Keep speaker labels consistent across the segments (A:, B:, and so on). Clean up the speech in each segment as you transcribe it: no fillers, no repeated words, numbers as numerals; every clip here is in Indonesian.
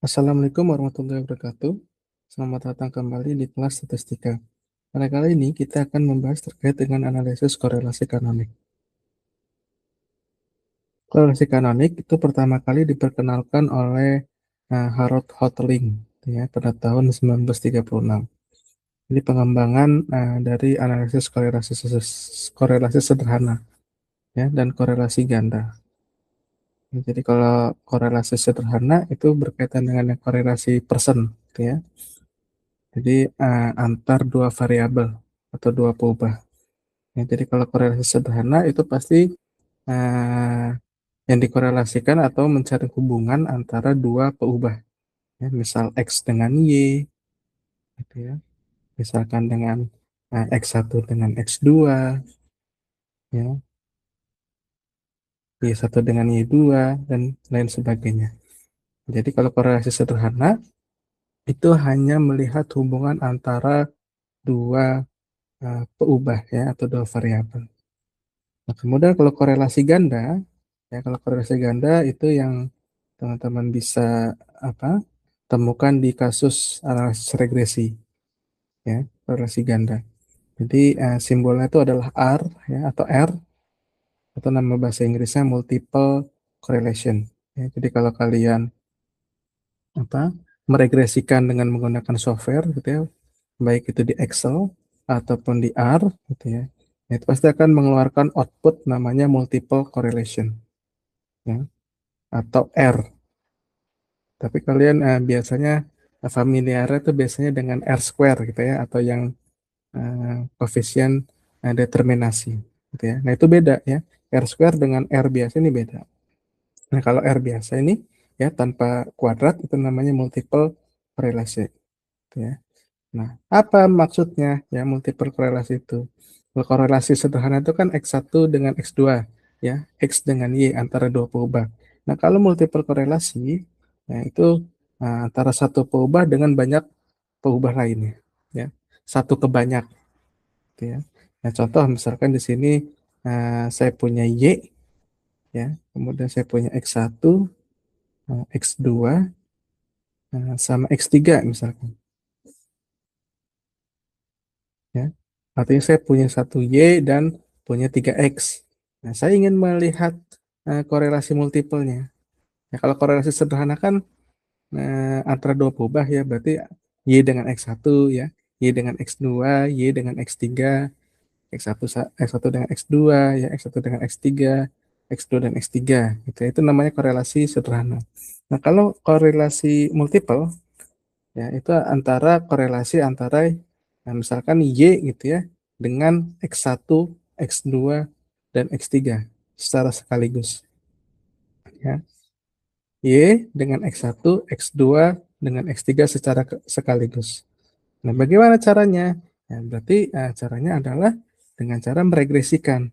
A: Assalamualaikum warahmatullahi wabarakatuh. Selamat datang kembali di kelas statistika. Pada kali ini kita akan membahas terkait dengan analisis korelasi kanonik. Korelasi kanonik itu pertama kali diperkenalkan oleh Harold Hotelling ya, pada tahun 1936. Ini pengembangan dari analisis korelasi sederhana ya, dan korelasi ganda. Jadi kalau korelasi sederhana itu berkaitan dengan korelasi persen, gitu ya. Jadi antar dua variabel atau dua peubah. Ya, jadi kalau korelasi sederhana itu pasti uh, yang dikorelasikan atau mencari hubungan antara dua peubah. Ya, misal X dengan Y, gitu ya. Misalkan dengan X1 dengan X2, ya, Y1 dengan Y2, dan lain sebagainya. Jadi kalau korelasi sederhana itu hanya melihat hubungan antara dua peubah ya atau dua variabel. Nah, kemudian kalau korelasi ganda, ya kalau korelasi ganda itu yang teman-teman bisa apa temukan di kasus analisis regresi, ya korelasi ganda. Jadi simbolnya itu adalah R ya atau R atau nama bahasa Inggrisnya multiple correlation. Ya, jadi kalau kalian apa meregresikan dengan menggunakan software gitu ya, baik itu di Excel ataupun di R gitu ya, itu pasti akan mengeluarkan output namanya multiple correlation ya, atau R. Tapi kalian biasanya familiar itu biasanya dengan R square gitu ya, atau yang koefisien determinasi gitu ya. Nah, itu beda ya. R square dengan R biasa ini beda. Nah, kalau R biasa ini ya tanpa kuadrat itu namanya multiple correlation gitu ya. Nah, apa maksudnya ya multiple korelasi itu? Kalau korelasi sederhana itu kan X1 dengan X2, ya, X dengan Y antara dua peubah. Nah, kalau multiple korelasi, ya, itu antara satu peubah dengan banyak peubah lainnya, ya. Satu ke banyak, gitu ya. Nah, contoh misalkan di sini saya punya Y, ya, kemudian saya punya X1, X2, sama X3 misalkan. Ya. Artinya saya punya satu Y dan punya 3X. Nah, saya ingin melihat korelasi multipelnya. Ya, kalau korelasi sederhana kan antara dua peubah ya, berarti Y dengan X1 ya, Y dengan X2, Y dengan X3, X1 dengan X2, ya, X1 dengan X3, X2 dan X3. Gitu. Itu namanya korelasi sederhana. Nah, kalau korelasi multiple, ya itu antara korelasi antara misalkan Y gitu ya dengan X1, X2 dan X3 secara sekaligus ya. Y dengan X1, X2 dengan X3 secara sekaligus. Nah, bagaimana caranya? Ya, berarti caranya adalah dengan cara meregresikan.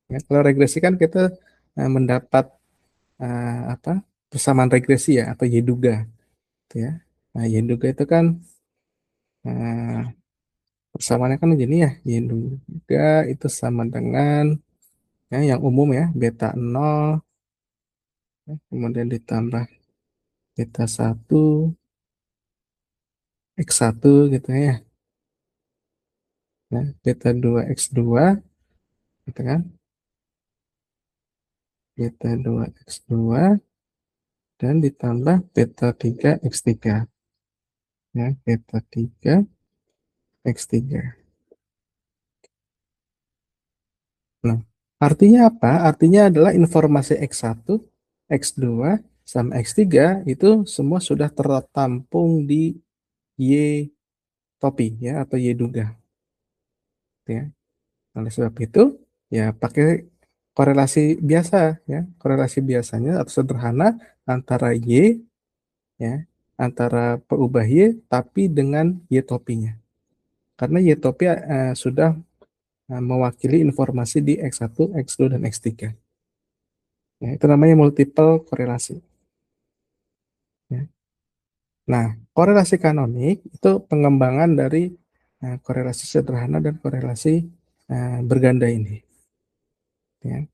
A: Ya, kalau regresikan kita mendapat apa? Persamaan regresi ya atau Y-duga, gitu ya. Nah, Y-duga itu kan persamaannya kan gini ya, Y juga itu sama dengan ya, yang umum ya, beta 0, ya, kemudian ditambah beta 1, X1 gitu ya, ya beta 2, X2, gitu kan, beta 2, X2, dan ditambah beta 3, X3, ya, beta 3, X3. Nah, artinya apa? Artinya adalah informasi X1, X2, sama X3 itu semua sudah tertampung di Y topi ya atau Y duga ya. Oleh sebab itu ya pakai korelasi biasa ya. Korelasi biasanya atau sederhana antara Y ya, antara peubah Y tapi dengan Y topinya. Karena Y topi sudah mewakili informasi di X1, X2 dan X3. Ya, itu namanya multiple korelasi ya. Nah, korelasi kanonik itu pengembangan dari korelasi sederhana dan korelasi berganda ini. Ya.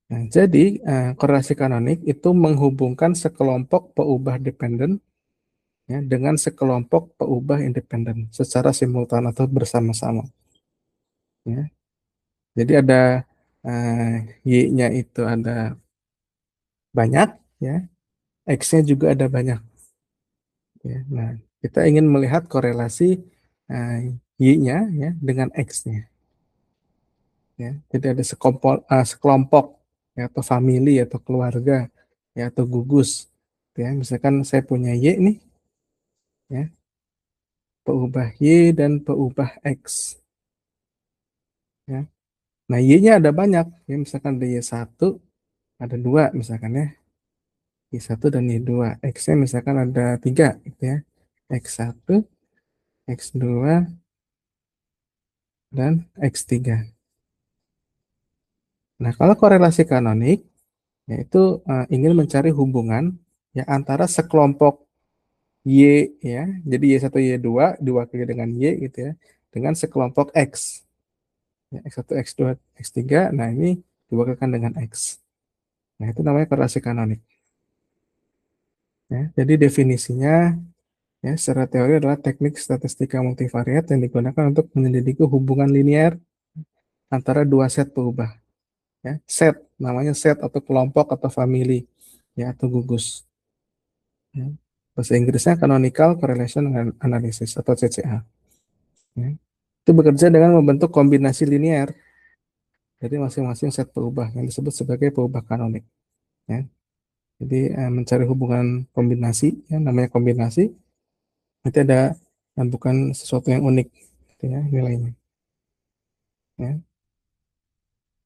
A: Nah, jadi korelasi kanonik itu menghubungkan sekelompok peubah dependen ya dengan sekelompok peubah independen secara simultan atau bersama-sama. Ya. Jadi ada y-nya itu ada banyak, ya, x-nya juga ada banyak. Ya. Nah, kita ingin melihat korelasi uh, y-nya ya dengan x-nya. Ya. Jadi ada sekelompok ya, atau family atau keluarga ya atau gugus. Ya, misalkan saya punya y nih, ya, peubah y dan peubah x. Ya. Nah, y-nya ada banyak. Ya, misalkan ada y1, ada dua misalkan ya. Y1 dan Y2. X-nya misalkan ada 3 gitu ya. X1, X2, dan X3. Nah, kalau korelasi kanonik, yaitu ingin mencari hubungan ya antara sekelompok Y ya. Jadi Y1, Y2 diwakili dengan Y gitu ya. Dengan sekelompok X. Ya, X1, X2, X3. Nah, ini diwakilkan dengan X. Nah, itu namanya korelasi kanonik. Ya, jadi definisinya ya, secara teori adalah teknik statistika multivariat yang digunakan untuk menyelidiki hubungan linear antara dua set peubah. Ya, set, namanya set atau kelompok atau family, ya atau gugus. Ya. Bahasa Inggrisnya Canonical Correlation Analysis atau CCA. Ya. Itu bekerja dengan membentuk kombinasi linear dari masing-masing set peubah yang disebut sebagai peubah kanonik. Ya. Jadi mencari hubungan kombinasi, ya, namanya kombinasi, nanti ada bukan sesuatu yang unik, gitu ya, nilainya. Ya.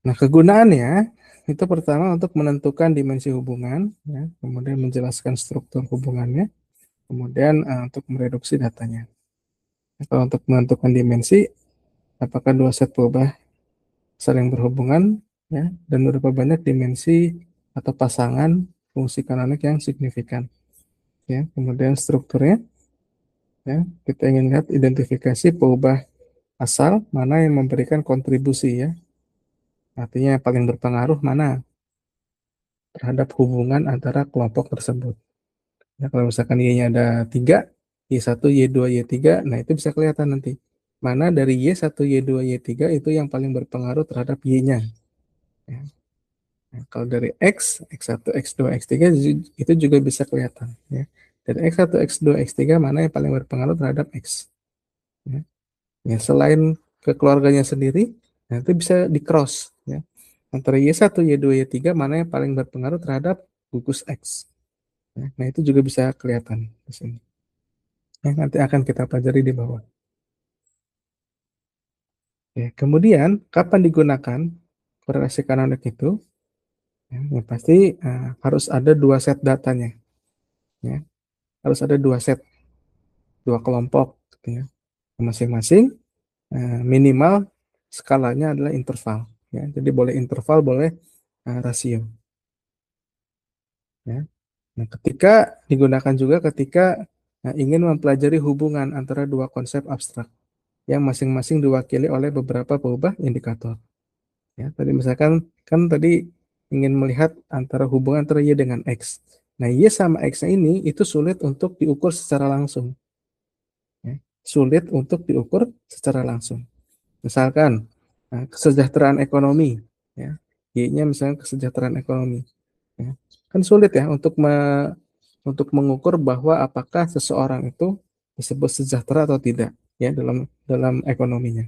A: Nah, kegunaannya itu pertama untuk menentukan dimensi hubungan, ya, kemudian menjelaskan struktur hubungannya, kemudian untuk mereduksi datanya. Nah, kalau untuk menentukan dimensi, apakah dua set peubah saling berhubungan, ya, dan berapa banyak dimensi atau pasangan fungsi kanonik yang signifikan. Ya, kemudian strukturnya, ya, kita ingin lihat identifikasi peubah asal mana yang memberikan kontribusi, ya, artinya yang paling berpengaruh mana terhadap hubungan antara kelompok tersebut. Ya, kalau misalkan Y-nya ada 3, Y1, Y2, Y3, nah itu bisa kelihatan nanti. Mana dari Y1, Y2, Y3 itu yang paling berpengaruh terhadap Y-nya. Ya. Nah, kalau dari X, X1, X2, X3 itu juga bisa kelihatan. Ya. Dari X1, X2, X3 mana yang paling berpengaruh terhadap X. Ya. Ya, selain ke keluarganya sendiri, nah itu bisa di-cross. Ya. Antara Y1, Y2, Y3 mana yang paling berpengaruh terhadap gugus X. Ya. Nah itu juga bisa kelihatan di sini. Yang nanti akan kita pelajari di bawah. Ya, kemudian kapan digunakan korelasi kanonik itu? Ya, yang pasti harus ada dua set datanya. Ya, harus ada dua set, dua kelompok, gitu ya. Masing-masing minimal skalanya adalah interval. Ya, jadi boleh interval, boleh rasio. Ya. Nah, ketika digunakan juga ketika ingin mempelajari hubungan antara dua konsep abstrak yang masing-masing diwakili oleh beberapa peubah indikator. Ya, tadi misalkan kan tadi ingin melihat antara hubungan antara Y dengan X. Nah, Y sama X-nya ini itu sulit untuk diukur secara langsung. Ya. Sulit untuk diukur secara langsung. Misalkan kesejahteraan ekonomi, ya. Y-nya misalnya kesejahteraan ekonomi. Ya. Kan sulit ya untuk mengukur bahwa apakah seseorang itu disebut sejahtera atau tidak ya dalam dalam ekonominya.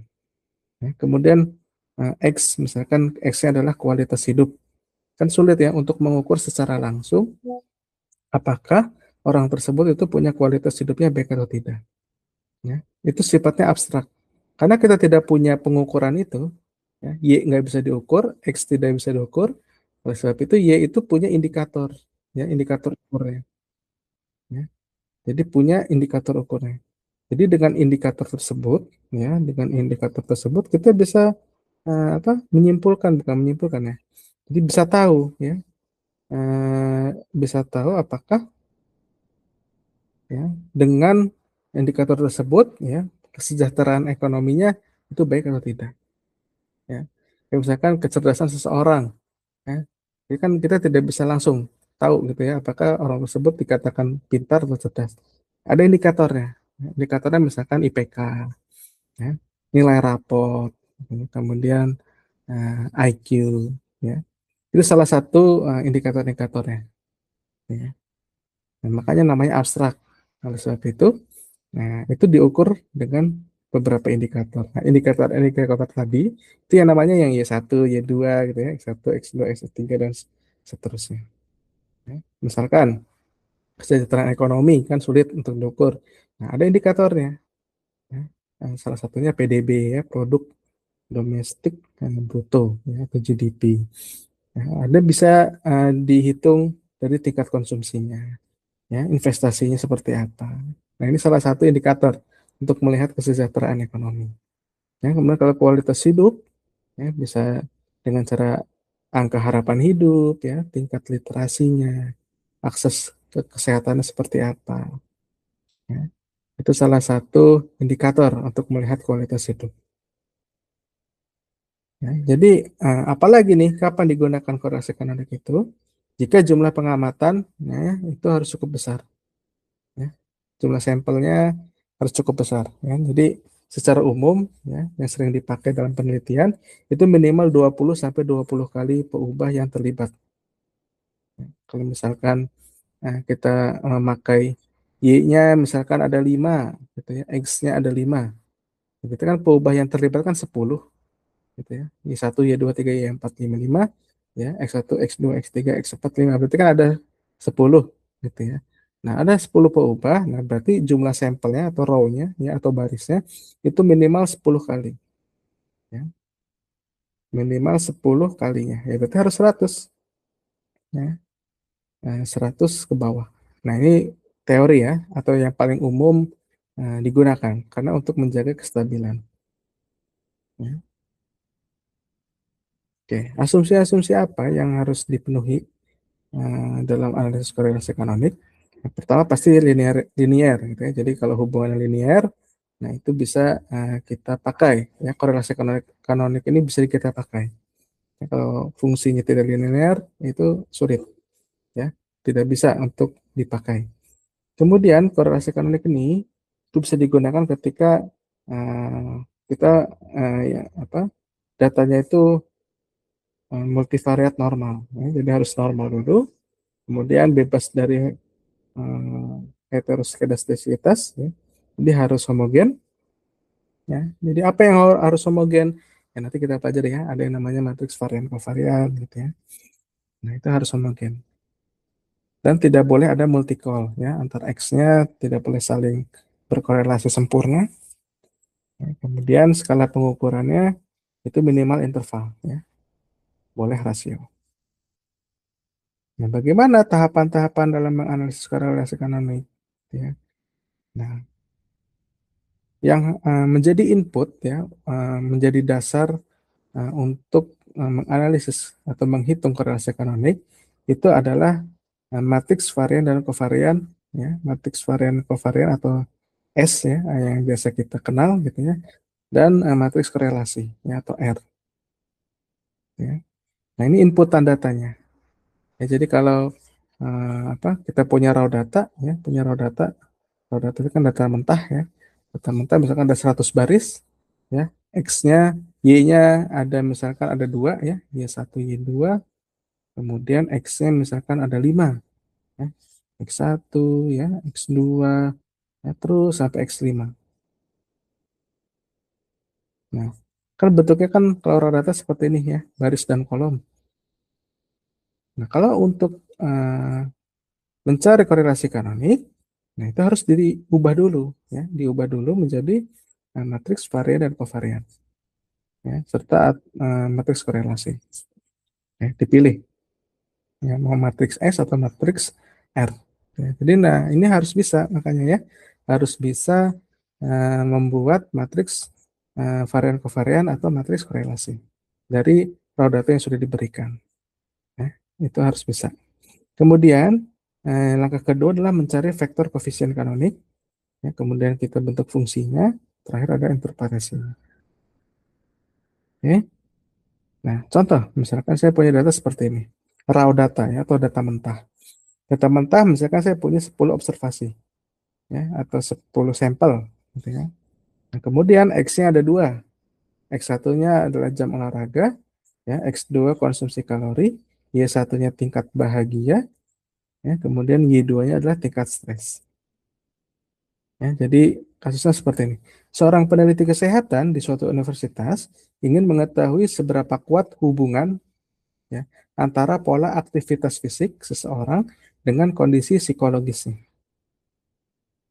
A: Ya, kemudian X, misalkan X-nya adalah kualitas hidup. Kan sulit ya untuk mengukur secara langsung apakah orang tersebut itu punya kualitas hidupnya baik atau tidak. Ya, itu sifatnya abstrak. Karena kita tidak punya pengukuran itu, ya, Y nggak bisa diukur, X tidak bisa diukur. Oleh sebab itu Y itu punya indikator, ya, indikator ukurnya. Ya. Jadi punya indikator ukurnya. Jadi dengan indikator tersebut, ya, dengan indikator tersebut kita bisa menyimpulkan, bukan menyimpulkan ya. Jadi bisa tahu, ya, bisa tahu apakah ya dengan indikator tersebut ya kesejahteraan ekonominya itu baik atau tidak. Ya, kayak misalkan kecerdasan seseorang, ya. Jadi kan kita tidak bisa langsung tahu gitu ya, apakah orang tersebut dikatakan pintar atau cerdas. Ada indikatornya. Indikatornya misalkan IPK, ya, nilai raport, kemudian IQ, ya. Itu salah satu indikator-indikatornya. Ya. Nah, makanya namanya abstrak. Oleh sebab itu, nah, itu diukur dengan beberapa indikator. Nah, indikator-indikator tadi itu yang namanya yang Y1, Y2 gitu ya, X1, X2, X3 dan seterusnya. Ya. Misalkan kesejahteraan ekonomi kan sulit untuk diukur. Nah, ada indikatornya. Ya. Salah satunya PDB ya, produk domestik bruto ya, atau GDP. Ya, ada bisa dihitung dari tingkat konsumsinya, ya, investasinya seperti apa. Nah, ini salah satu indikator untuk melihat kesejahteraan ekonomi. Ya, kemudian kalau kualitas hidup, ya, bisa dengan cara angka harapan hidup, ya, tingkat literasinya, akses ke kesehatannya seperti apa. Ya. Itu salah satu indikator untuk melihat kualitas hidup. Ya, jadi apalagi nih kapan digunakan korelasi kanonik itu? Jika jumlah pengamatan ya, itu harus cukup besar. Ya. Jumlah sampelnya harus cukup besar. Ya. Jadi secara umum ya, yang sering dipakai dalam penelitian itu minimal 20 sampai 20 kali peubah yang terlibat. Ya. Kalau misalkan kita memakai Y-nya misalkan ada 5, gitu ya, X-nya ada 5. Gitu kan peubah yang terlibat kan 10 gitu ya. Y1, Y2, 3, Y4, 5, 5 ya, X1, X2, X3, X4, 5. Berarti kan ada 10 gitu ya. Nah, ada 10 peubah, nah berarti jumlah sampelnya atau row-nya ya atau barisnya itu minimal 10 kali ya. Minimal 10 kalinya. Ya berarti harus 100 ya. 100 ke bawah. Nah, ini teori ya atau yang paling umum digunakan karena untuk menjaga kestabilan ya. Oke, asumsi-asumsi apa yang harus dipenuhi dalam analisis korelasi kanonik? Yang pertama pasti linear, linear gitu ya. Jadi kalau hubungannya linear, nah itu bisa kita pakai ya, korelasi kanonik, kanonik ini bisa kita pakai. Ya, kalau fungsinya tidak linear itu sulit ya, tidak bisa untuk dipakai. Kemudian korelasi kanonik ini itu bisa digunakan ketika kita ya, apa, datanya itu multivariat normal. Ya. Jadi harus normal dulu, kemudian bebas dari heteroskedastisitas, ya. Jadi harus homogen. Ya. Jadi apa yang harus homogen? Ya, nanti kita pelajari ya. Ada yang namanya matriks varian kovarian, gitu ya. Nah itu harus homogen. Dan tidak boleh ada multicol, ya. Antar X-nya tidak boleh saling berkorelasi sempurna. Ya. Kemudian skala pengukurannya itu minimal interval, ya. Boleh rasio. Nah, bagaimana tahapan-tahapan dalam menganalisis korelasi kanonik? Ya. Nah, yang menjadi input ya, menjadi dasar untuk menganalisis atau menghitung korelasi kanonik itu adalah matriks varian dan kovarian ya, matriks varian kovarian atau S ya, yang biasa kita kenal gitu ya, dan matriks korelasi ya atau R ya. Nah, ini inputan datanya. Ya, jadi kalau kita punya raw data ya, punya raw data. Raw data itu kan data mentah ya. Data mentah misalkan ada 100 baris ya. X-nya, Y-nya ada misalkan ada 2 ya, Y1, Y2. Kemudian X-nya misalkan ada 5 ya. X1 ya, X2 ya, terus sampai X5. Nah, kan bentuknya kan kalau raw data seperti ini ya, baris dan kolom. Nah, kalau untuk mencari korelasi kanonik, nah itu harus diubah dulu ya, diubah dulu menjadi matriks varian dan kovarian ya, serta matriks korelasi. Ya, dipilih ya mau matriks S atau matriks R. Ya, jadi nah ini harus bisa makanya ya, harus bisa membuat matriks varian kovarian atau matriks korelasi dari raw data yang sudah diberikan. Ya, itu harus bisa. Kemudian langkah kedua adalah mencari vektor koefisien kanonik. Ya, kemudian kita bentuk fungsinya. Terakhir ada interpretasinya. Oke. Nah, contoh, misalkan saya punya data seperti ini. raw data ya, atau data mentah. Data mentah misalkan saya punya 10 observasi ya, atau 10 sampel gitu ya. Nah, kemudian X-nya ada dua. X1-nya adalah jam olahraga, ya, X2 konsumsi kalori, Y1-nya tingkat bahagia, ya, kemudian Y2-nya adalah tingkat stres. Ya, jadi kasusnya seperti ini. Seorang peneliti kesehatan di suatu universitas ingin mengetahui seberapa kuat hubungan ya, antara pola aktivitas fisik seseorang dengan kondisi psikologisnya.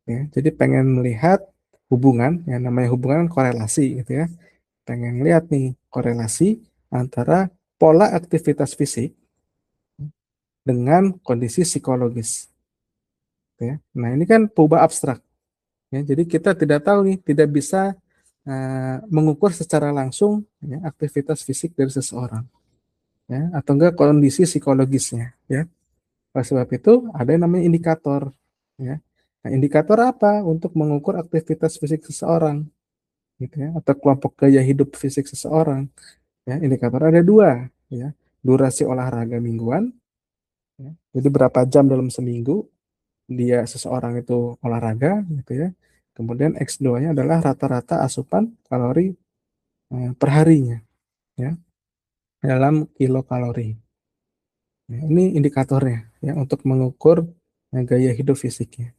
A: Ya, jadi pengen melihat hubungan, yang namanya hubungan korelasi gitu ya. Pengen lihat nih korelasi antara pola aktivitas fisik dengan kondisi psikologis. Ya. Nah ini kan perubahan abstrak. Ya, jadi kita tidak tahu nih, tidak bisa mengukur secara langsung ya, aktivitas fisik dari seseorang, ya, atau enggak kondisi psikologisnya. Ya. Oleh sebab itu ada yang namanya indikator. Ya. Nah, indikator apa untuk mengukur aktivitas fisik seseorang, gitu ya, atau kelompok gaya hidup fisik seseorang? Ya, indikator ada dua, ya, durasi olahraga mingguan, ya, jadi berapa jam dalam seminggu dia seseorang itu olahraga, gitu ya. Kemudian X2-nya adalah rata-rata asupan kalori per harinya, ya, dalam kilokalori. Ya, ini indikatornya, ya, untuk mengukur gaya hidup fisiknya.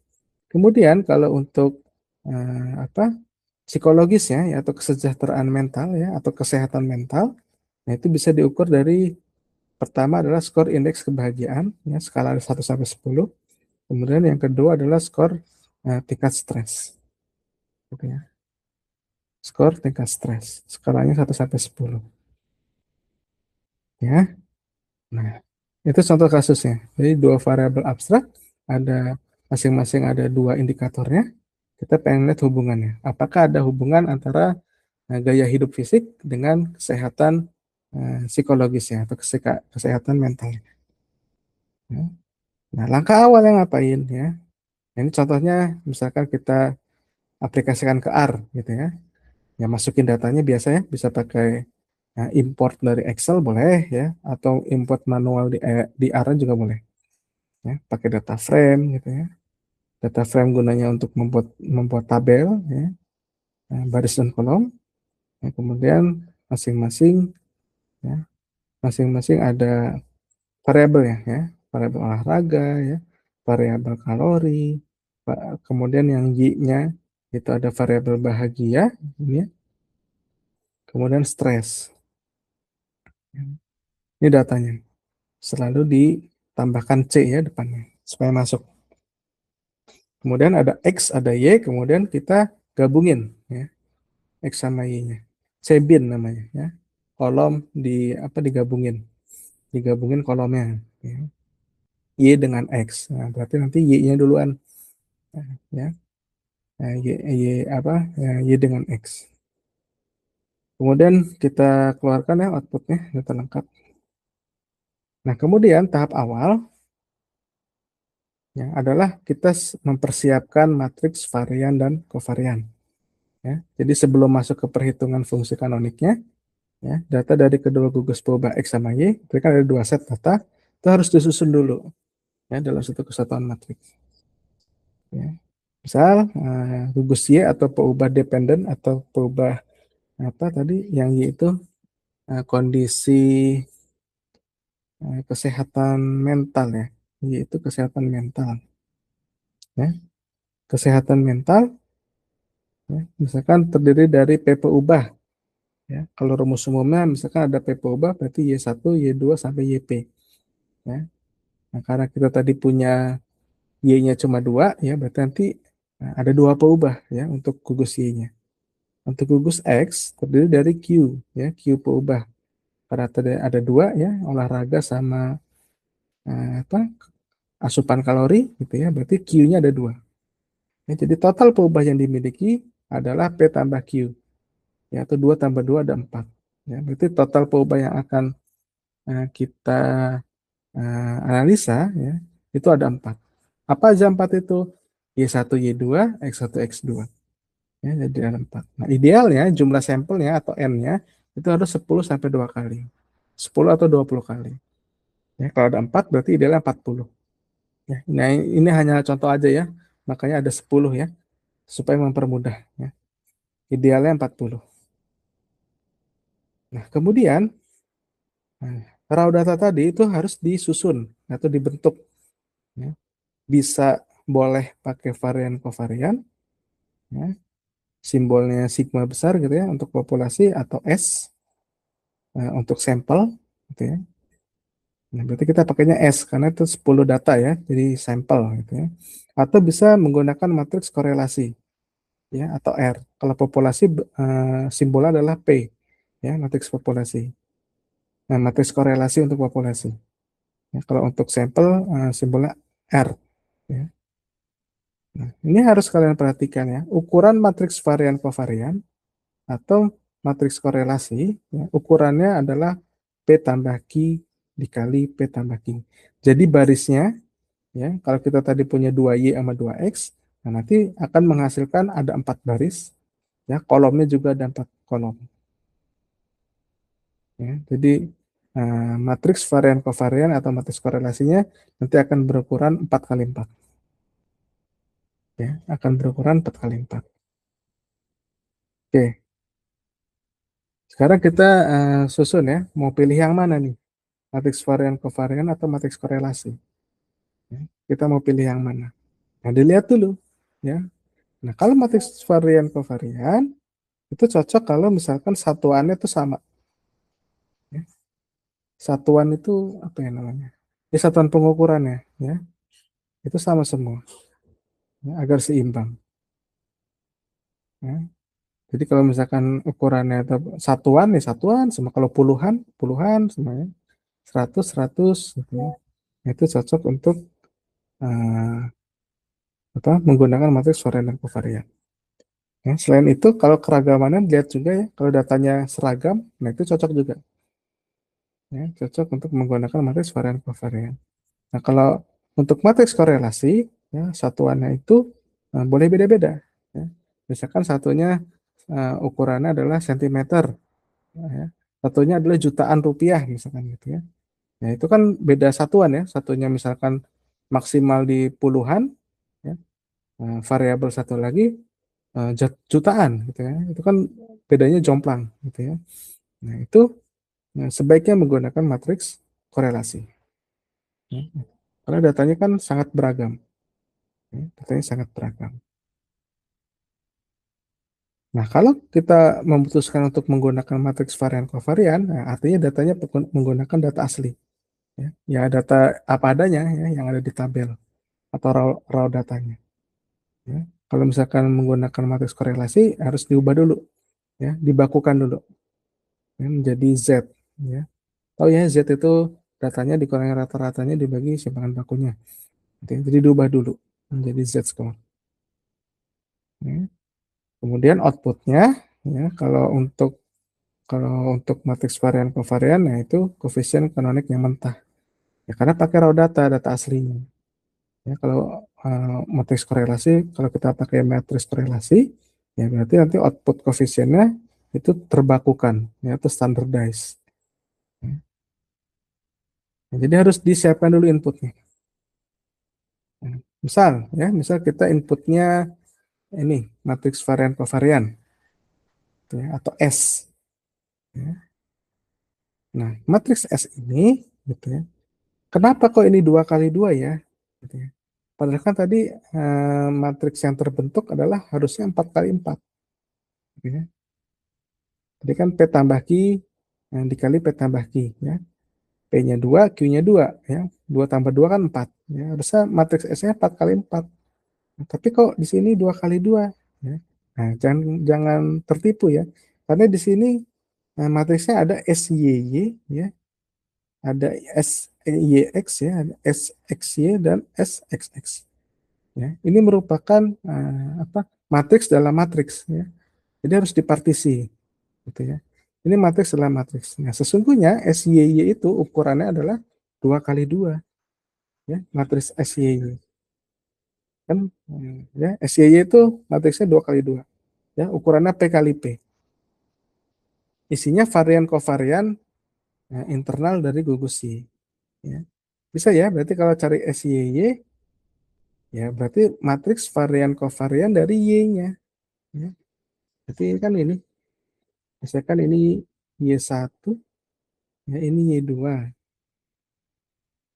A: Kemudian kalau untuk apa psikologisnya, ya, atau kesejahteraan mental, ya, atau kesehatan mental, nah itu bisa diukur dari pertama adalah skor indeks kebahagiaan, ya, skala 1 sampai 10. Kemudian yang kedua adalah skor tingkat stres. Gitu ya. Skor tingkat stres. Skalanya 1 sampai 10. Ya. Nah, itu contoh kasusnya. Jadi dua variabel abstrak, ada masing-masing ada dua indikatornya. Kita pengen lihat hubungannya. Apakah ada hubungan antara gaya hidup fisik dengan kesehatan psikologisnya atau kesehatan mental. Ya. Nah, langkah awal yang ngapain ya? Ini contohnya misalkan kita aplikasikan ke R gitu ya. Ya masukin datanya biasanya bisa pakai import dari Excel boleh ya, atau import manual di R juga boleh. Ya, pakai data frame gitu ya. Data frame gunanya untuk membuat membuat tabel ya, baris dan kolom. Ya, kemudian masing-masing ya, masing-masing ada variabel ya, variabel olahraga ya, variabel kalori, kemudian yang Y-nya itu ada variabel bahagia, ya, kemudian stres. Ini datanya. Selalu ditambahkan C ya depannya supaya masuk. Kemudian ada X, ada Y, kemudian kita gabungin ya, X sama Y-nya. Cbin namanya ya. Kolom digabungin. Digabungin kolomnya ya. Y dengan X. Nah, berarti nanti Y-nya duluan ya. Nah, Y dengan X. Kemudian kita keluarkan ya outputnya, data lengkap. Nah, kemudian tahap awal ya, adalah kita mempersiapkan matriks varian dan kovarian. Ya. Jadi sebelum masuk ke perhitungan fungsi kanoniknya, ya, data dari kedua gugus perubahan X sama Y, itu kan ada dua set data, itu harus disusun dulu ya, dalam satu kesatuan matriks. Ya. Misal gugus Y atau peubah dependen atau peubah apa tadi yang Y itu kondisi kesehatan mental ya, Y itu kesehatan mental. Ya. Kesehatan mental ya, misalkan terdiri dari P peubah. Ya, kalau rumus umumnya misalkan ada P peubah berarti Y1, Y2 sampai YP. Ya. Nah, karena kita tadi punya Y-nya cuma 2, ya berarti nanti ada 2 peubah ya untuk gugus Y-nya. Untuk gugus X terdiri dari Q, ya Q peubah. Karena tadi ada 2 ya, olahraga sama apa asupan kalori gitu ya, berarti Q-nya ada 2. Ya, jadi total peubah yang dimiliki adalah P tambah Q. Ya, atau 2 tambah 2 ada 4. Ya, berarti total peubah yang akan kita analisa ya, itu ada 4. Apa aja 4 itu? Y1, Y2, X1, X2. Ya, jadi ada 4. Nah, idealnya jumlah sampelnya atau N-nya itu harus 10 sampai 2 kali. 10 atau 20 kali. Ya, kalau ada 4 berarti idealnya 40. Ya, nah, ini hanya contoh aja ya. Makanya ada 10 ya, supaya mempermudah ya. Idealnya 40. Nah, kemudian raw data tadi itu harus disusun atau dibentuk ya. Bisa boleh pakai varian kovarian ya. Simbolnya sigma besar gitu ya untuk populasi atau S untuk sampel gitu ya. Nah, berarti kita pakainya S karena itu 10 data ya, jadi sampel gitu ya. Atau bisa menggunakan matriks korelasi ya atau R. Kalau populasi simbolnya adalah P ya, matriks populasi. Nah, matriks korelasi untuk populasi. Ya, kalau untuk sampel simbolnya R ya. Nah, ini harus kalian perhatikan ya. Ukuran matriks varian kovarian atau matriks korelasi, ya, ukurannya adalah P tambah Q dikali P tambah Q. Jadi barisnya, ya, kalau kita tadi punya 2Y sama 2X, nah nanti akan menghasilkan ada 4 baris, ya, kolomnya juga ada 4 kolom. Ya. Jadi matriks varian kovarian atau matriks korelasinya nanti akan berukuran 4 kali 4. Ya, akan berukuran 4 kali 4. Oke, sekarang kita susun ya, mau pilih yang mana nih? Matriks varian kovarian atau matriks korelasi? Ya, kita mau pilih yang mana? Nah, dilihat dulu. Ya. Nah, kalau matriks varian kovarian, itu cocok kalau misalkan satuannya itu sama. Ya. Satuan itu apa ya namanya? Ya, satuan pengukurannya. Ya. Itu sama semua. Ya, agar seimbang. Ya. Jadi kalau misalkan ukurannya itu satuan, ya satuan. Sama kalau puluhan, puluhan semuanya. 100, 100. Gitu ya. Itu cocok untuk eh, menggunakan matriks varian dan kovarian. Ya, selain itu, kalau keragamannya dilihat juga ya, kalau datanya seragam, nah itu cocok juga. Ya, cocok untuk menggunakan matriks varian kovarian. Nah, kalau untuk matriks korelasi, ya, satuannya itu boleh beda-beda. Ya. Misalkan satunya ukurannya adalah sentimeter, ya. Satunya adalah jutaan rupiah, misalkan gitu ya. Nah, itu kan beda satuan ya. Satunya misalkan maksimal di puluhan, ya. Variabel satu lagi jutaan gitu ya. Itu kan bedanya jomplang gitu ya. Nah, itu sebaiknya menggunakan matriks korelasi. Ya. Karena datanya kan sangat beragam. Ya. Datanya sangat beragam. Nah, kalau kita memutuskan untuk menggunakan matriks varian kovarian, nah, artinya datanya menggunakan data asli. Ya, ya data apa adanya ya, yang ada di tabel atau raw datanya. Ya. Kalau misalkan menggunakan matriks korelasi, harus diubah dulu. Ya, dibakukan dulu. Ya, menjadi Z. Ya. Oh ya, Z itu datanya dikurangi rata-ratanya dibagi simpangan bakunya. Oke, jadi diubah dulu menjadi Z score. Ya. Kemudian outputnya, ya, kalau untuk matriks varian kovarian, ya itu koefisien kanonik yang mentah. Ya, karena pakai raw data aslinya. Ya, kalau matriks korelasi, kalau kita pakai matriks korelasi, ya berarti nanti output koefisiennya itu terbakukan, ya, atau standardized. Ya. Nah, jadi harus disiapkan dulu inputnya. Nah, misal kita inputnya ini matriks varian kovarian, ya, atau S. Ya. Nah, matriks S ini, gitu ya. Kenapa kok ini 2 kali 2 ya? Gitu ya. Padahal kan tadi matriks yang terbentuk adalah harusnya 4 kali 4. Gitu ya. Jadi kan P tambah Q yang dikali P tambah Q. Ya. P-nya 2, Q-nya 2. Ya. 2 tambah 2 kan 4. Ya. Harusnya matriks S-nya 4 kali 4. Nah, tapi kok di sini 2 kali 2. Ya. Nah, jangan tertipu ya. Karena di sini matriksnya ada SYY, ya, ada SYX ya, ada SXY dan SXX. Ya, ini merupakan matriks dalam matriks ya. Jadi harus dipartisi gitu ya. Ini matriks dalam matriks. Nah, sesungguhnya SYY itu ukurannya adalah 2 kali 2 ya, matriks SYY. Kan ya, SYY itu matriksnya 2 kali 2 ya, ukurannya P kali P. Isinya varian kovarian internal dari gugus Y. Ya. Bisa ya, berarti kalau cari SYY, ya berarti matriks varian kovarian dari Y-nya. Ya. Berarti kan ini, misalkan ini Y1, ya ini Y2.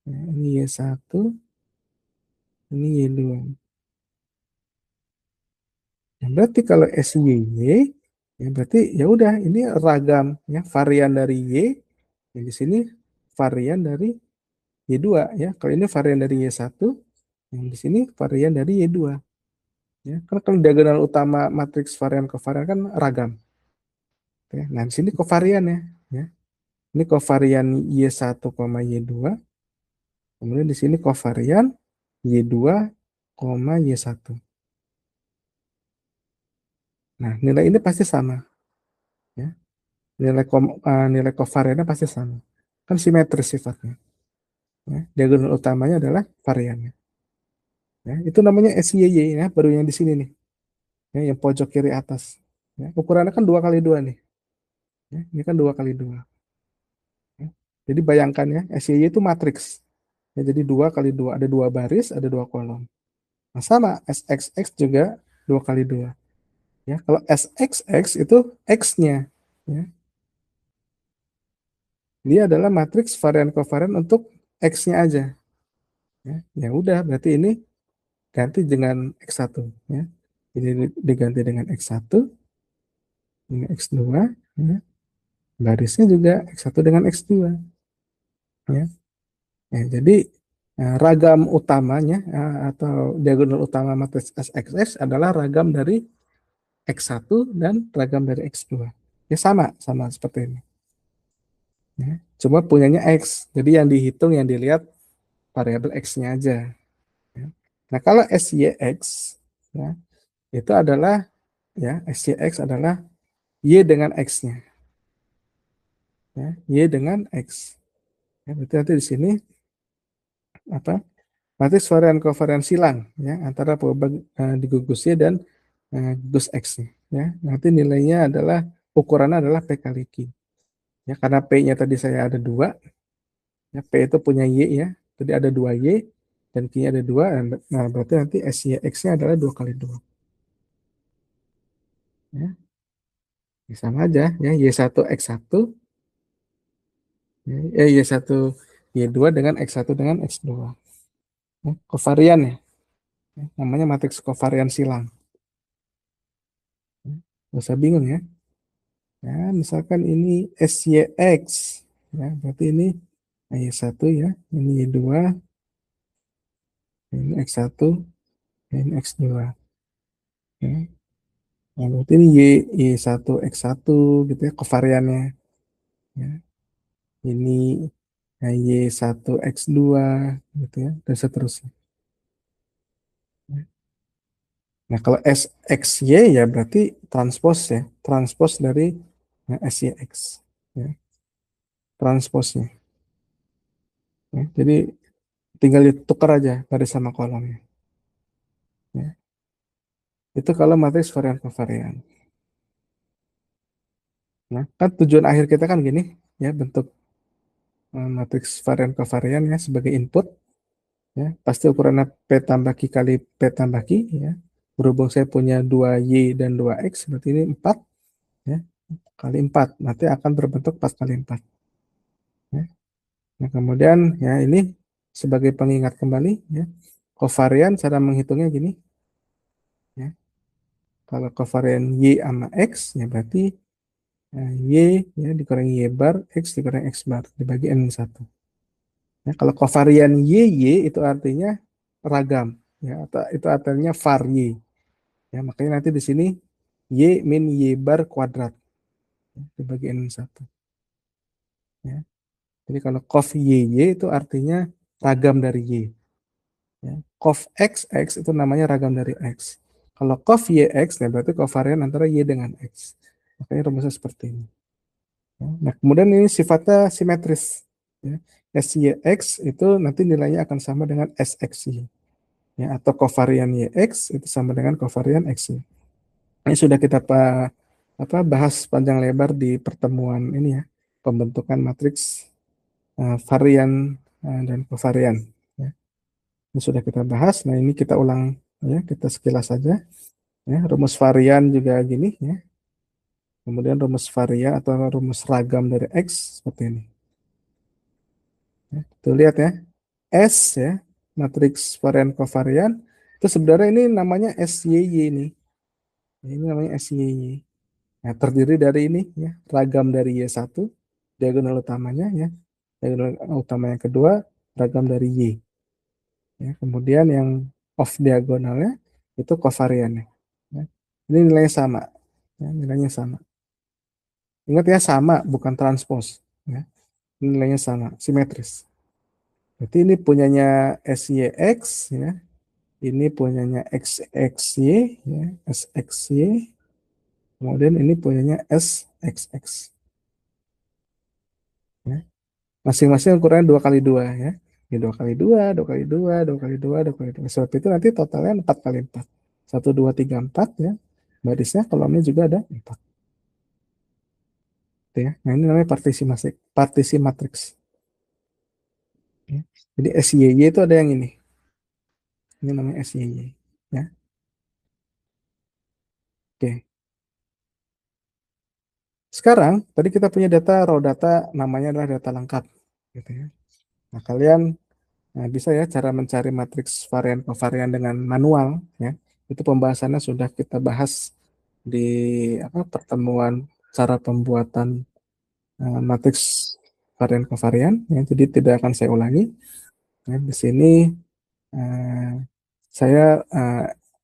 A: Ya, ini Y1, ini Y2. Nah, berarti kalau SYY, ya berarti ya udah ini ragam ya varian dari Y, yang di sini varian dari Y2 ya. Kalau ini varian dari Y1, yang di sini varian dari Y2 ya. Karena kalau diagonal utama matriks varian kovarian kan ragam ya. Nah, di sini kovarian ya, ya. Ini kovarian Y1, Y2, kemudian di sini kovarian Y2, Y1. Nah, nilai ini pasti sama ya. Nilai kovariannya pasti sama. Kan simetris sifatnya. Ya. Diagonal utamanya adalah variannya. Ya. Itu namanya SYY ya, baru yang di sini nih. Ya, yang pojok kiri atas. Ya. Ukurannya kan 2 kali 2 nih. Ya. Ini kan 2 kali 2. Ya. Jadi bayangkan ya, SYY itu matriks. Ya, jadi 2 kali 2. Ada 2 baris, ada 2 kolom. Nah, sama, SXX juga 2 kali 2. Ya, kalau SXX itu X-nya. Ya. Dia adalah matriks varian kovarian untuk X-nya aja. Ya, ya udah, berarti ini ganti dengan X1 ya. Ini diganti dengan X1, ini X2 ya. Barisnya juga X1 dengan X2 ya. Ya, jadi ragam utamanya atau diagonal utama matriks SXX adalah ragam dari X1 dan ragam dari X2. Ya sama, sama seperti ini. Ya. Cuma punyanya X. Jadi yang dihitung, yang dilihat variabel X-nya aja. Ya. Nah, kalau SYX ya, itu adalah ya SYX adalah Y dengan X-nya. Ya, Y dengan X. Ya, berarti nanti di sini apa? Matriks varian kovarian silang ya antara perubahan digugus Y dan gugus X-nya. Ya, nanti nilainya adalah ukurannya adalah P kali Q. Ya, karena P-nya tadi saya ada 2, ya, P itu punya Y ya. Jadi ada 2 Y dan Q-nya ada 2. Nah, berarti nanti SYX-nya adalah 2 kali 2. Ya, sama aja ya Y1 X1 ya, Y1 Y2 dengan X1 dengan X2. Ya, kovarian ya. Ya, namanya matriks kovarian silang. Ya, nggak usah bingung ya. Ya, misalkan ini SYX, ya, berarti ini Y1 ya, ini Y2, ini X1, ini X2. Ya. Nah, berarti ini Y1 X1 gitu ya, kovariannya. Ya. Ini Y1 X2 gitu ya, dan seterusnya. Ya. Nah, kalau SXY ya berarti transpos ya, transpos dari SYX. Ya, transposnya. Ya, jadi tinggal ditukar aja baris sama kolomnya. Ya. Itu kalau matriks varian kovarian. Nah, kan tujuan akhir kita kan gini, ya bentuk matriks varian kovarian ya sebagai input, ya pasti ukurannya P tambah Q kali P tambah Q, ya. Berhubung saya punya 2Y dan 2X, berarti ini 4, ya, kali 4. Nanti akan berbentuk 4 kali 4. Ya. Nah, kemudian ya ini sebagai pengingat kembali, ya, kovarian cara menghitungnya gini, ya. Kalau kovarian Y sama X, ya berarti Y ya dikurangi Y bar, X dikurangi X bar, dibagi N-1. Ya, kalau kovarian Y itu artinya ragam, ya, atau itu artinya var Y. Ya, makanya nanti di sini Y min Y bar kuadrat, ya, dibagi N-1. Ya. Jadi kalau cov Y itu artinya ragam dari Y. Ya. Cov XX itu namanya ragam dari X. Kalau cov YX, ya berarti kovarian antara Y dengan X. Makanya rumusnya seperti ini. Nah, kemudian ini sifatnya simetris. Ya. SYX itu nanti nilainya akan sama dengan SXY. Ya, atau kovarian YX itu sama dengan kovarian XY. Ini sudah kita bahas panjang lebar di pertemuan ini ya, pembentukan matriks varian dan kovarian. Ya. Ini sudah kita bahas. Nah, ini kita ulang ya, kita sekilas saja. Ya, rumus varian juga gini ya. Kemudian rumus varian atau rumus ragam dari X seperti ini. Ya, tuh lihat ya. S ya, matriks varian kovarian itu sebenarnya ini namanya SYY ini. Ini namanya SYY. Nah, terdiri dari ini ya, ragam dari Y1, diagonal utamanya ya. Diagonal utama yang kedua, ragam dari Y. Ya, kemudian yang off diagonalnya itu kovariannya. Ya. Ini nilainya sama. Ya, nilainya sama. Ingat ya, sama, bukan transpose. Ya. Nilainya sama, simetris. Berarti ini punyanya SYX, ya. Ini punyanya XXY, ya. SXY. Kemudian ini punyanya SXX. Ya. Masing-masing ukurannya 2 kali 2 ya. Ini 2 kali 2, 2 kali 2, 2 kali 2, 2 kali 2. Sebab itu nanti totalnya 4 kali 4. 1, 2, 3, 4 ya. Barisnya kolomnya juga ada 4. Gitu ya. Nah ini namanya partisi matriks. Ya. Jadi SYY itu ada yang ini. Ini namanya SYY. Ya. Oke. Sekarang tadi kita punya data raw data, namanya adalah data lengkap. Gitu ya. Nah kalian bisa ya cara mencari matriks varian kovarian dengan manual ya. Itu pembahasannya sudah kita bahas di pertemuan cara pembuatan matriks varian kovarian ya. Jadi tidak akan saya ulangi. Ya, di sini eh, saya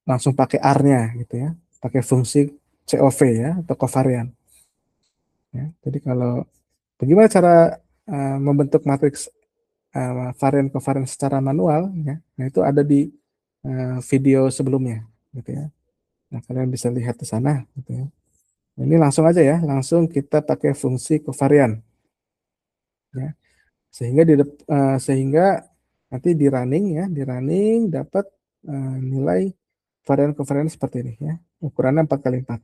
A: langsung pakai R-nya gitu ya. Pakai fungsi COV ya atau kovarian ya. Jadi kalau bagaimana cara membentuk matriks varian kovarian secara manual ya. Nah, itu ada di video sebelumnya gitu ya. Nah, kalian bisa lihat di sana gitu ya. Ini langsung aja ya, langsung kita pakai fungsi kovarian ya. Sehingga nanti di running dapat nilai varian kovarian seperti ini ya. Ukurannya 4 kali 4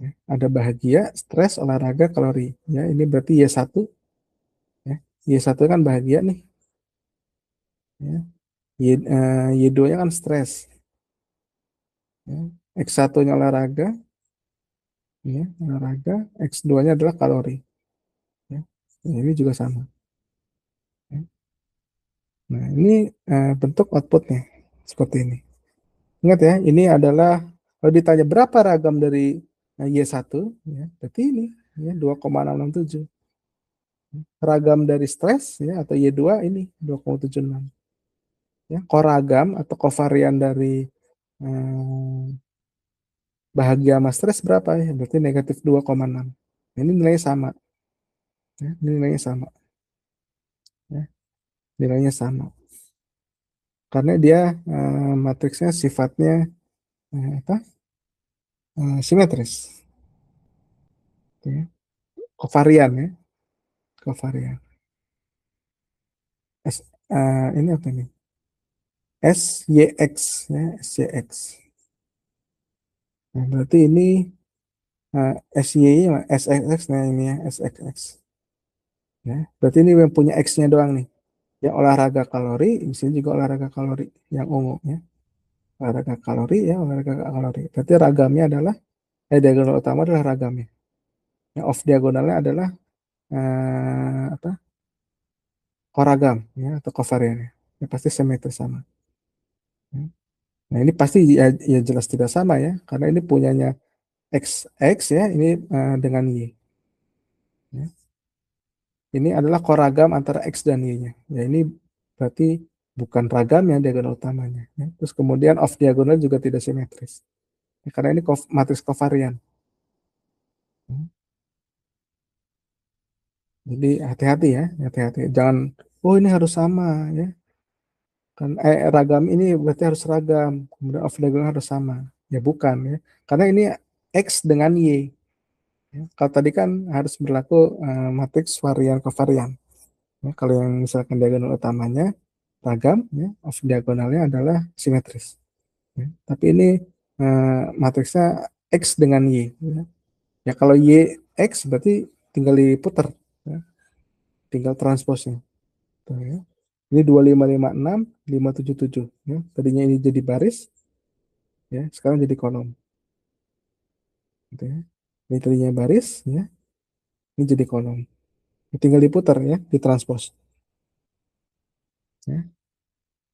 A: ya. Ada bahagia, stres, olahraga, kalori ya. Ini berarti Y1 ya. Y1 kan bahagia nih ya. Y2-nya kan stres ya. X1-nya olahraga ya, olahraga. X2-nya adalah kalori ya. Nah, ini juga sama ya. Nah, ini bentuk outputnya seperti ini. Ingat ya, ini adalah kalau ditanya berapa ragam dari Y1 ya, berarti ini ya 2,667. Ragam dari stres ya atau Y2 ini 2,76. Ya, koragam atau kovarian dari bahagia sama stres berapa ya? Berarti negatif 2,6. Ini nilainya sama. Ya, nilainya sama. Ya, nilainya sama. Karena dia matriksnya sifatnya apa? Simetris. Ya. Kovarian ya. Kovarian. Ini apa nih? SYX ya, SYX. Nah, berarti ini SY SXX, nah ini ya SXX. Ya, berarti ini yang punya X-nya doang nih. Yang olahraga kalori, di sini juga olahraga kalori yang ungu ya. Olahraga kalori ya, olahraga kalori. Berarti ragamnya adalah diagonal utama adalah ragamnya. Yang off diagonalnya adalah apa? Koragam ya atau kovariannya. Ya, pasti simetris sama. Ya. Nah, ini pasti ya jelas tidak sama ya, karena ini punyanya XX ya, ini dengan Y. Ya. Ini adalah koragam antara X dan Y-nya. Ya, ini berarti bukan ragam yang diagonal utamanya. Ya. Terus kemudian off diagonal juga tidak simetris. Ya, karena ini matriks kovarian. Ya. Jadi hati-hati ya, hati-hati. Jangan, oh ini harus sama ya. Kan ragam ini berarti harus ragam. Kemudian off diagonal harus sama. Ya bukan ya. Karena ini X dengan Y. Ya. Kalau tadi kan harus berlaku matriks varian kovarian. Ya, kalau yang misalkan diagonal utamanya ragam, ya, off diagonalnya adalah simetris. Ya. Tapi ini matriksnya X dengan Y. Ya, ya kalau Y X berarti tinggal diputar, ya. Tinggal transposnya. Tuh, ya. Ini 2556, 577. Ya. Tadinya ini jadi baris, ya, sekarang jadi kolom. Gitu ya. Ini tadinya baris, ya, ini jadi kolom. Tinggal diputar ya, ditranspos. Ya.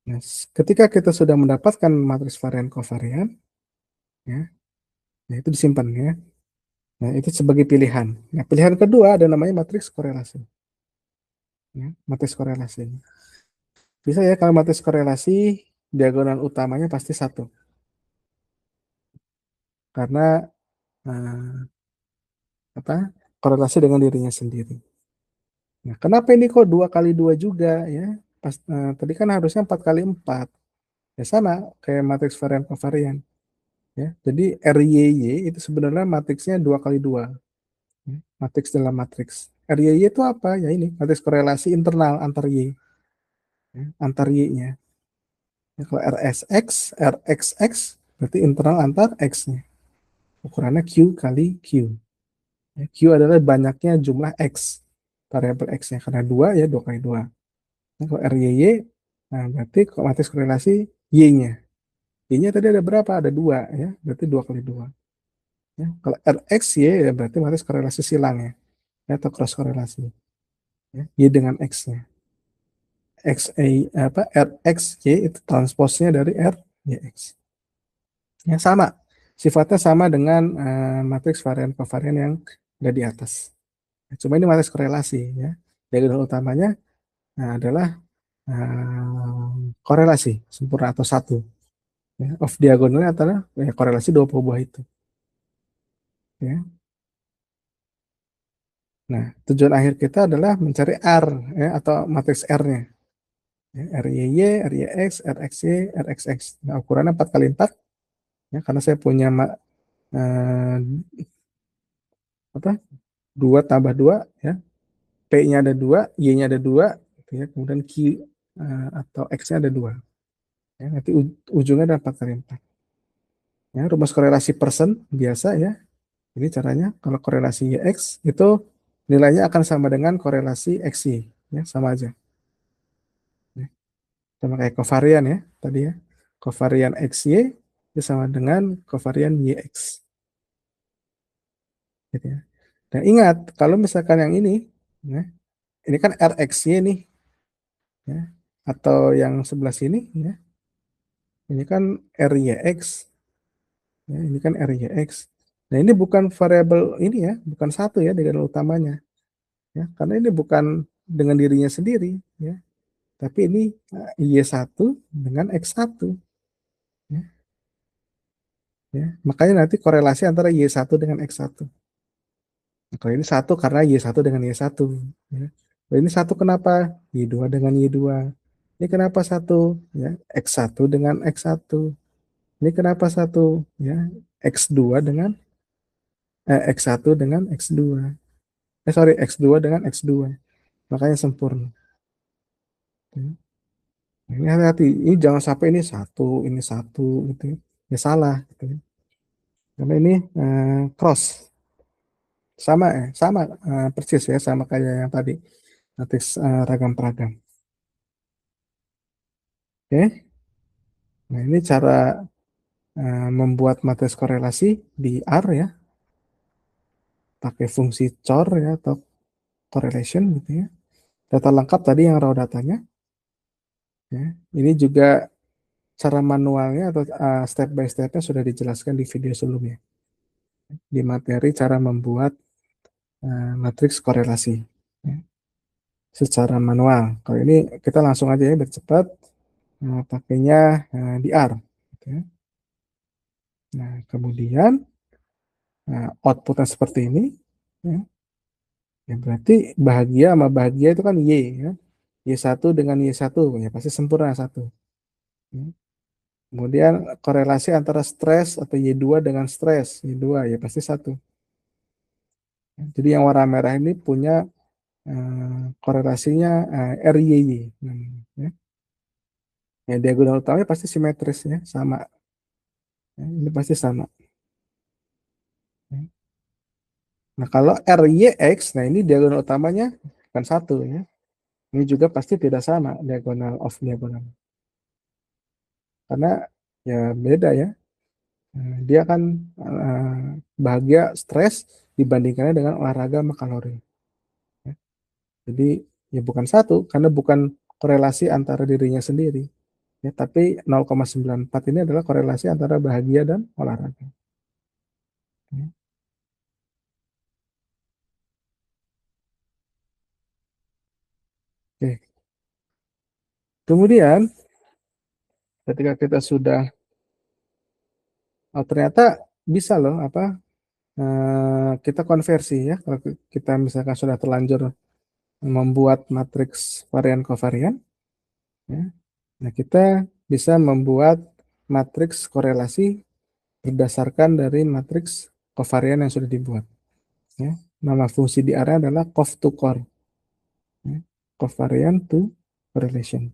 A: Nah, ketika kita sudah mendapatkan matriks varian kovarian, ya, nah itu disimpan ya. Nah, itu sebagai pilihan. Nah, pilihan kedua ada namanya matriks korelasi. Ya, matriks korelasi. Bisa ya kalau matriks korelasi diagonal utamanya pasti satu karena eh, apa korelasi dengan dirinya sendiri. Nah, kenapa ini kok 2 kali 2 juga ya? Tadi kan harusnya 4 kali 4. Ya sama kayak matriks varian kovarian. Ya, jadi RYY itu sebenarnya matriksnya 2 kali 2. Ya, matriks dalam matriks. RYY itu apa? Ya ini matriks korelasi internal antar Y. Ya, antar Y-nya. Ya, kalau RSX, RXX berarti internal antar X-nya. Ukurannya Q kali Q. Ya, Q adalah banyaknya jumlah X. Variabel X-nya. Karena 2 ya 2 kali 2. Nah, kalau RYY, nah berarti matriks korelasi Y-nya. Y-nya tadi ada berapa? Ada 2 ya. Berarti 2 kali 2. Ya, kalau RXY ya berarti matriks korelasi silang ya. Ya, atau cross korelasi. Ya, Y dengan X-nya. Apa RXY itu transposnya dari RYX. Ya, sama. Sifatnya sama dengan matriks varian kovarian yang ada di atas. Cuma ini matriks korelasi ya. Diagonal utamanya adalah korelasi sempurna atau satu. Ya. Off diagonalnya adalah ya, korelasi 20 buah itu. Ya. Nah, tujuan akhir kita adalah mencari R ya, atau matriks R-nya. Ya, RYY, RYX, RXY, RXX. Nah, ukurannya 4 kali 4 ya, karena saya punya eh, apa 2 tambah 2 ya. P-nya ada 2, Y-nya ada 2, ya, kemudian Q atau X-nya ada 2. Ya, nanti ujungnya ada 4 kali 4. Ya, rumus korelasi persen biasa ya. Ini caranya kalau korelasi YX itu nilainya akan sama dengan korelasi XY. Ya, sama aja. Ya, sama kayak kovarian ya tadi ya. Kovarian XY itu sama dengan kovarian YX. Gitu ya. Dan ingat, kalau misalkan yang ya, ini kan RXY nih, ya, atau yang sebelah sini, ya, ini kan RYX, ya, ini kan RYX. Nah ini bukan variabel ini ya, bukan satu ya dengan utamanya, ya, karena ini bukan dengan dirinya sendiri, ya, tapi ini Y1 dengan X1, ya, ya. Makanya nanti korelasi antara Y1 dengan X1. Nah, kalau ini satu karena Y1 dengan Y1. Ya. Kalau ini satu kenapa? Y2 dengan Y2. Ini kenapa satu? Ya, X1 dengan X1. Ini kenapa satu? Ya, X2 dengan X1 dengan X2. Sorry, X2 dengan X2. Makanya sempurna. Ya. Ini hati-hati. Ini jangan sampai ini satu gitu ya. Ya salah gitu ya. Karena ini cross sama sama persis ya sama kayak yang tadi matriks ragam peragam. Oke. Nah, ini cara membuat matriks korelasi di R ya, pakai fungsi COR ya atau correlation gitu ya. Data lengkap tadi yang raw datanya. Ya. Ini juga cara manualnya atau step by stepnya sudah dijelaskan di video sebelumnya. Di materi cara membuat matriks korelasi. Ya. Secara manual. Kalau ini kita langsung aja ya biar cepat. Pakainya di R. Gitu ya. Nah, kemudian outputnya seperti ini. Ya. Ya, berarti bahagia sama bahagia itu kan Y ya. Y1 dengan Y1 ya pasti sempurna satu. Ya. Kemudian korelasi antara stres atau Y2 dengan stres Y2 ya pasti satu. Ya, jadi yang warna merah ini punya korelasinya RYY. Ya. Ya, diagonal utamanya pasti simetris ya sama. Ya, ini pasti sama. Ya. Nah kalau RYX, nah ini diagonal utamanya kan satu ya. Ini juga pasti tidak sama diagonal off diagonal. Karena ya beda ya. Dia kan bahagia stres dibandingkannya dengan olahraga sama kalori. Ya. Jadi ya bukan satu, karena bukan korelasi antara dirinya sendiri. Ya, tapi 0,94 ini adalah korelasi antara bahagia dan olahraga. Ya. Oke. Kemudian ketika kita sudah ternyata bisa loh apa kita konversi ya kalau kita misalkan sudah terlanjur membuat matriks varian kovarian ya. Nah, kita bisa membuat matriks korelasi berdasarkan dari matriks kovarian yang sudah dibuat ya. Nama fungsi di area adalah cov to core ya. Covariant to correlation.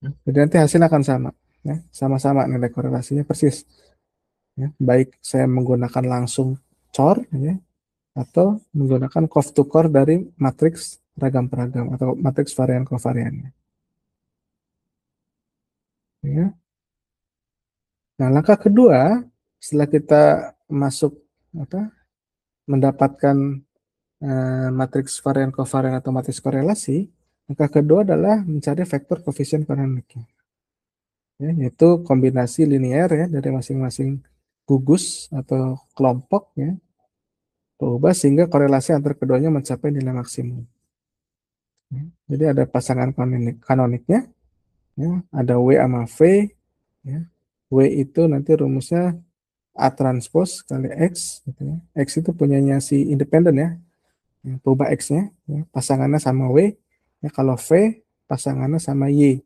A: Jadi nanti hasilnya akan sama ya, sama-sama nilai korelasinya persis ya. Baik saya menggunakan langsung cor ya atau menggunakan cov to core dari matriks ragam peragam atau matriks varian kovariannya ya. Nah, langkah kedua setelah kita masuk apa mendapatkan matriks varian kovarian atau matriks korelasi, langkah kedua adalah mencari vektor koefisien koordinatnya ya, yaitu kombinasi linear ya dari masing-masing gugus atau kelompok ya berubah sehingga korelasi antar keduanya mencapai nilai maksimum. Ya. Jadi ada pasangan kanoniknya, ya, ada W sama V. Ya. W itu nanti rumusnya A transpose kali X. Gitu ya. X itu punyanya si independen ya, berubah X-nya. Ya. Pasangannya sama W. Ya, kalau V pasangannya sama Y.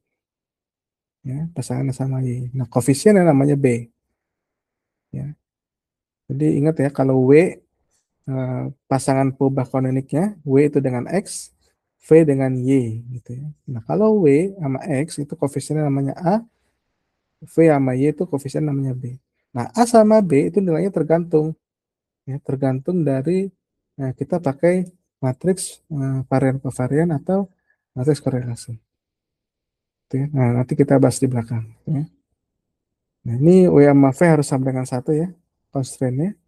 A: Ya, pasangannya sama Y. Nah, koefisien yang namanya B. Ya. Jadi ingat ya, kalau W pasangan perubahan kanoniknya W itu dengan X, V dengan Y gitu ya. Nah, kalau W sama X itu koefisiennya namanya A, V sama Y itu koefisien namanya B. Nah, A sama B itu nilainya tergantung ya, tergantung dari kita pakai matriks varian kovarian atau matriks korelasi. Gitu ya. Nah, nanti kita bahas di belakang ya. Nah, ini W sama V harus sama dengan satu ya, constraint-nya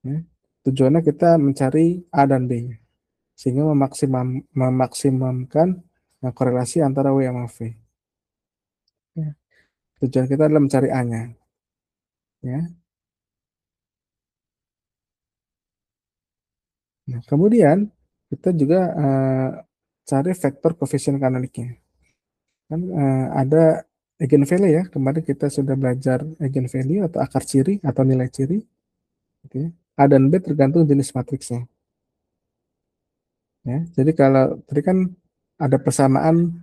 A: ya. Tujuannya kita mencari A dan B sehingga memaksimumkan korelasi antara W sama V. Ya. Tujuan kita adalah mencari A-nya. Ya. Nah, kemudian kita juga cari vektor koefisien kanoniknya. Kan ada eigenvalue ya. Kemarin kita sudah belajar eigenvalue atau akar ciri atau nilai ciri. Gitu ya. A dan B tergantung jenis matriksnya. Ya. Jadi kalau tadi kan ada persamaan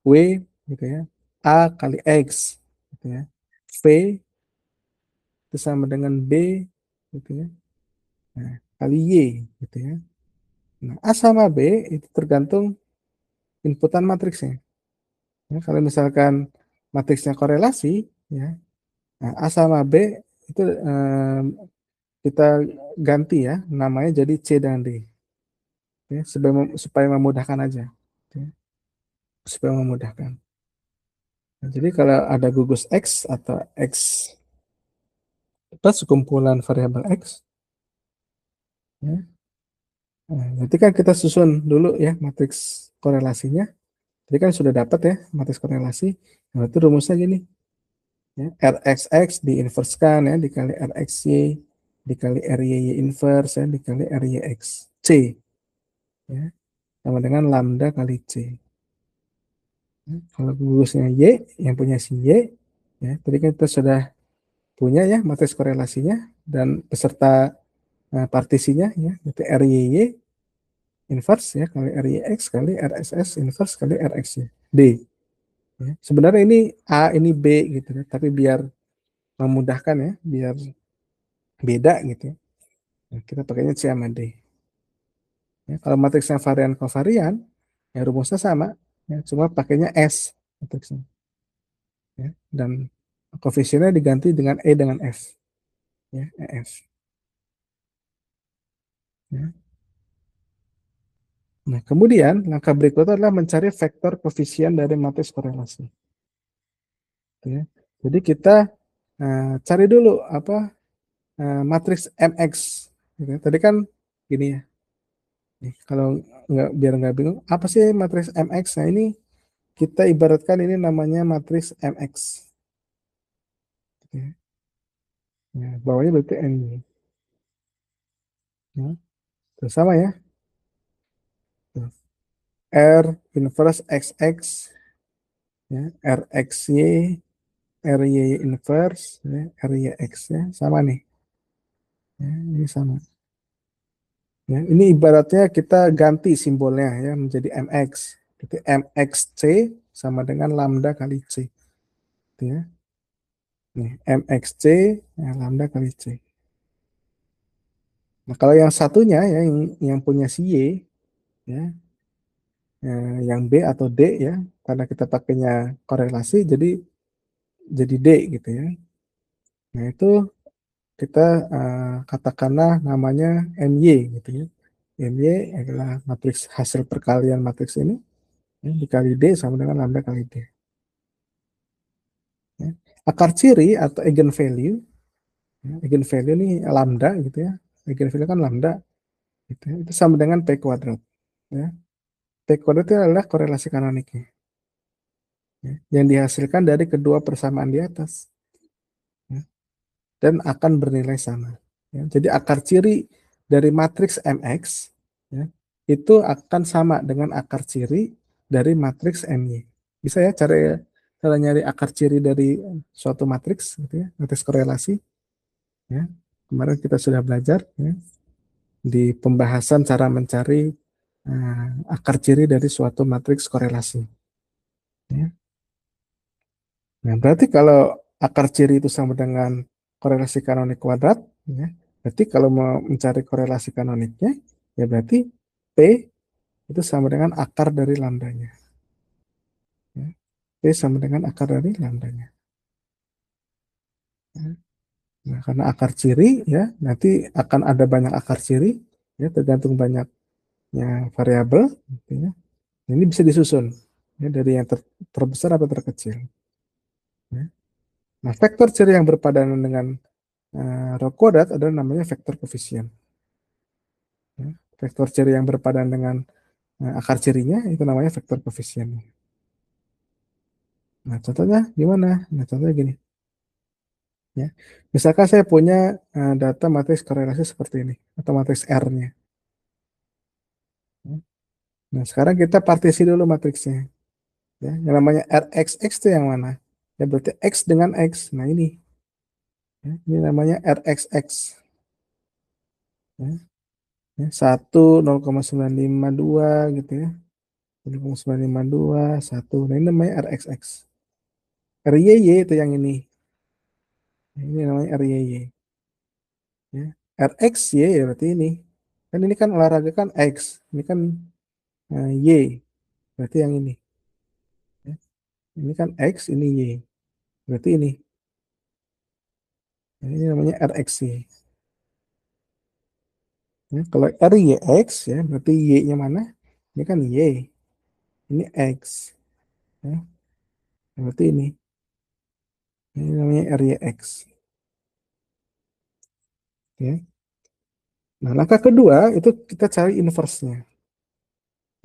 A: W gitu ya. A kali X gitu ya. V itu sama dengan B gitu ya. Nah, kali Y gitu ya. Nah, A sama B itu tergantung inputan matriksnya. Ya, kalau misalkan matriksnya korelasi ya, nah, A sama B itu kita ganti ya namanya jadi C dan D ya, supaya memudahkan aja ya, supaya memudahkan. Nah, jadi kalau ada gugus X atau X plus kumpulan variabel X ya, nah, nanti kan kita susun dulu ya matriks korelasinya. Jadi kan sudah dapat ya matriks korelasi. Nah, itu rumusnya gini. Ya, RXX diinverskan ya dikali RXY dikali RYY inverse ya dikali RYX C ya sama dengan lambda kali C. Ya, kalau gugusnya Y yang punya si Y ya tadi kan kita sudah punya ya matriks korelasinya dan beserta partisinya ya itu RYY inverse ya kali RYX kali RSS inverse kali RXY D. Ya. Sebenarnya ini A ini B gitu ya tapi biar memudahkan ya biar beda gitu ya. Nah, kita pakainya C sama D. Ya, kalau matriksnya varian kovarian, ya rumusnya sama, ya, cuma pakainya S matriksnya. Ya, dan koefisiennya diganti dengan E dengan F. Ya, EF. Ya. Nah, kemudian langkah berikutnya adalah mencari vektor koefisien dari matriks korelasi. Ya. Jadi kita cari dulu apa matriks MX. Gitu. Tadi kan gini ya. Nih, kalau nggak biar nggak bingung, apa sih matriks MX? Nah ini kita ibaratkan ini namanya matriks MX. Ya. Ya, bawahnya berarti N. Ya. Terus sama ya. Tuh. R inverse XX, ya, RXY, RY inverse, ya, RYX ya, sama nih. Ya, ini sama. Ya, ini ibaratnya kita ganti simbolnya ya menjadi MX. Jadi MXC sama dengan lambda kali C. Gitu ya. Nih, MXC ya, lambda kali C. Nah, kalau yang satunya ya yang punya si Y ya, yang B atau D ya, karena kita pakainya korelasi jadi D gitu ya. Nah, itu kita katakanlah namanya MY gitu ya. MY adalah matriks hasil perkalian matriks ini ya, dikali D sama dengan lambda kali D. Ya. Akar ciri atau eigenvalue, ya, eigenvalue ini lambda gitu ya. Eigenvalue kan lambda gitu ya. Itu sama dengan P kuadrat. Ya. P kuadrat itu adalah korelasi kanoniknya ya, yang dihasilkan dari kedua persamaan di atas ya, dan akan bernilai sama. Ya. Jadi akar ciri dari matriks MX ya, itu akan sama dengan akar ciri dari matriks MY. Bisa ya cara nyari akar ciri dari suatu matriks gitu ya, matriks korelasi ya. Kemarin kita sudah belajar ya, di pembahasan cara mencari akar ciri dari suatu matriks korelasi. Ya. Nah, berarti kalau akar ciri itu sama dengan korelasi kanonik kuadrat, ya, berarti kalau mau mencari korelasi kanoniknya, ya berarti P itu sama dengan akar dari lambdanya. Ya. P sama dengan akar dari lambdanya. Ya. Nah, karena akar ciri, ya nanti akan ada banyak akar ciri, ya tergantung banyaknya variabel, gitu ya. Ini bisa disusun ya, dari yang terbesar atau terkecil. Ya. Nah, vektor ciri yang berpadanan dengan row kuadrat adalah namanya vektor koefisien. Ya. Vektor ciri yang berpadan dengan akar cirinya itu namanya vektor koefisien. Nah, contohnya gimana? Nah, contohnya gini. Ya. Misalkan saya punya data matriks korelasi seperti ini, atau matriks R-nya. Nah, sekarang kita partisi dulu matriksnya. Ya. Yang namanya RXX itu yang mana? Ya, berarti X dengan X. Nah, ini. Ya, ini namanya RXX. Ya. Ya, 1, 0,952 gitu ya. 0,952, 1. Nah, ini namanya RXX. RYY itu yang ini. Ini namanya RYY. Ya. RXY ya berarti ini. Kan ini kan olahraga kan X. Ini kan Y. Berarti yang ini. Ya. Ini kan X, ini Y. Berarti ini. Nah, ini namanya RXY. Ya. Kalau RYX ya berarti Y-nya mana? Ini kan Y. Ini X. Ya. Berarti ini. Ini namanya RYX. Ya. Nah, langkah kedua itu kita cari inverse-nya.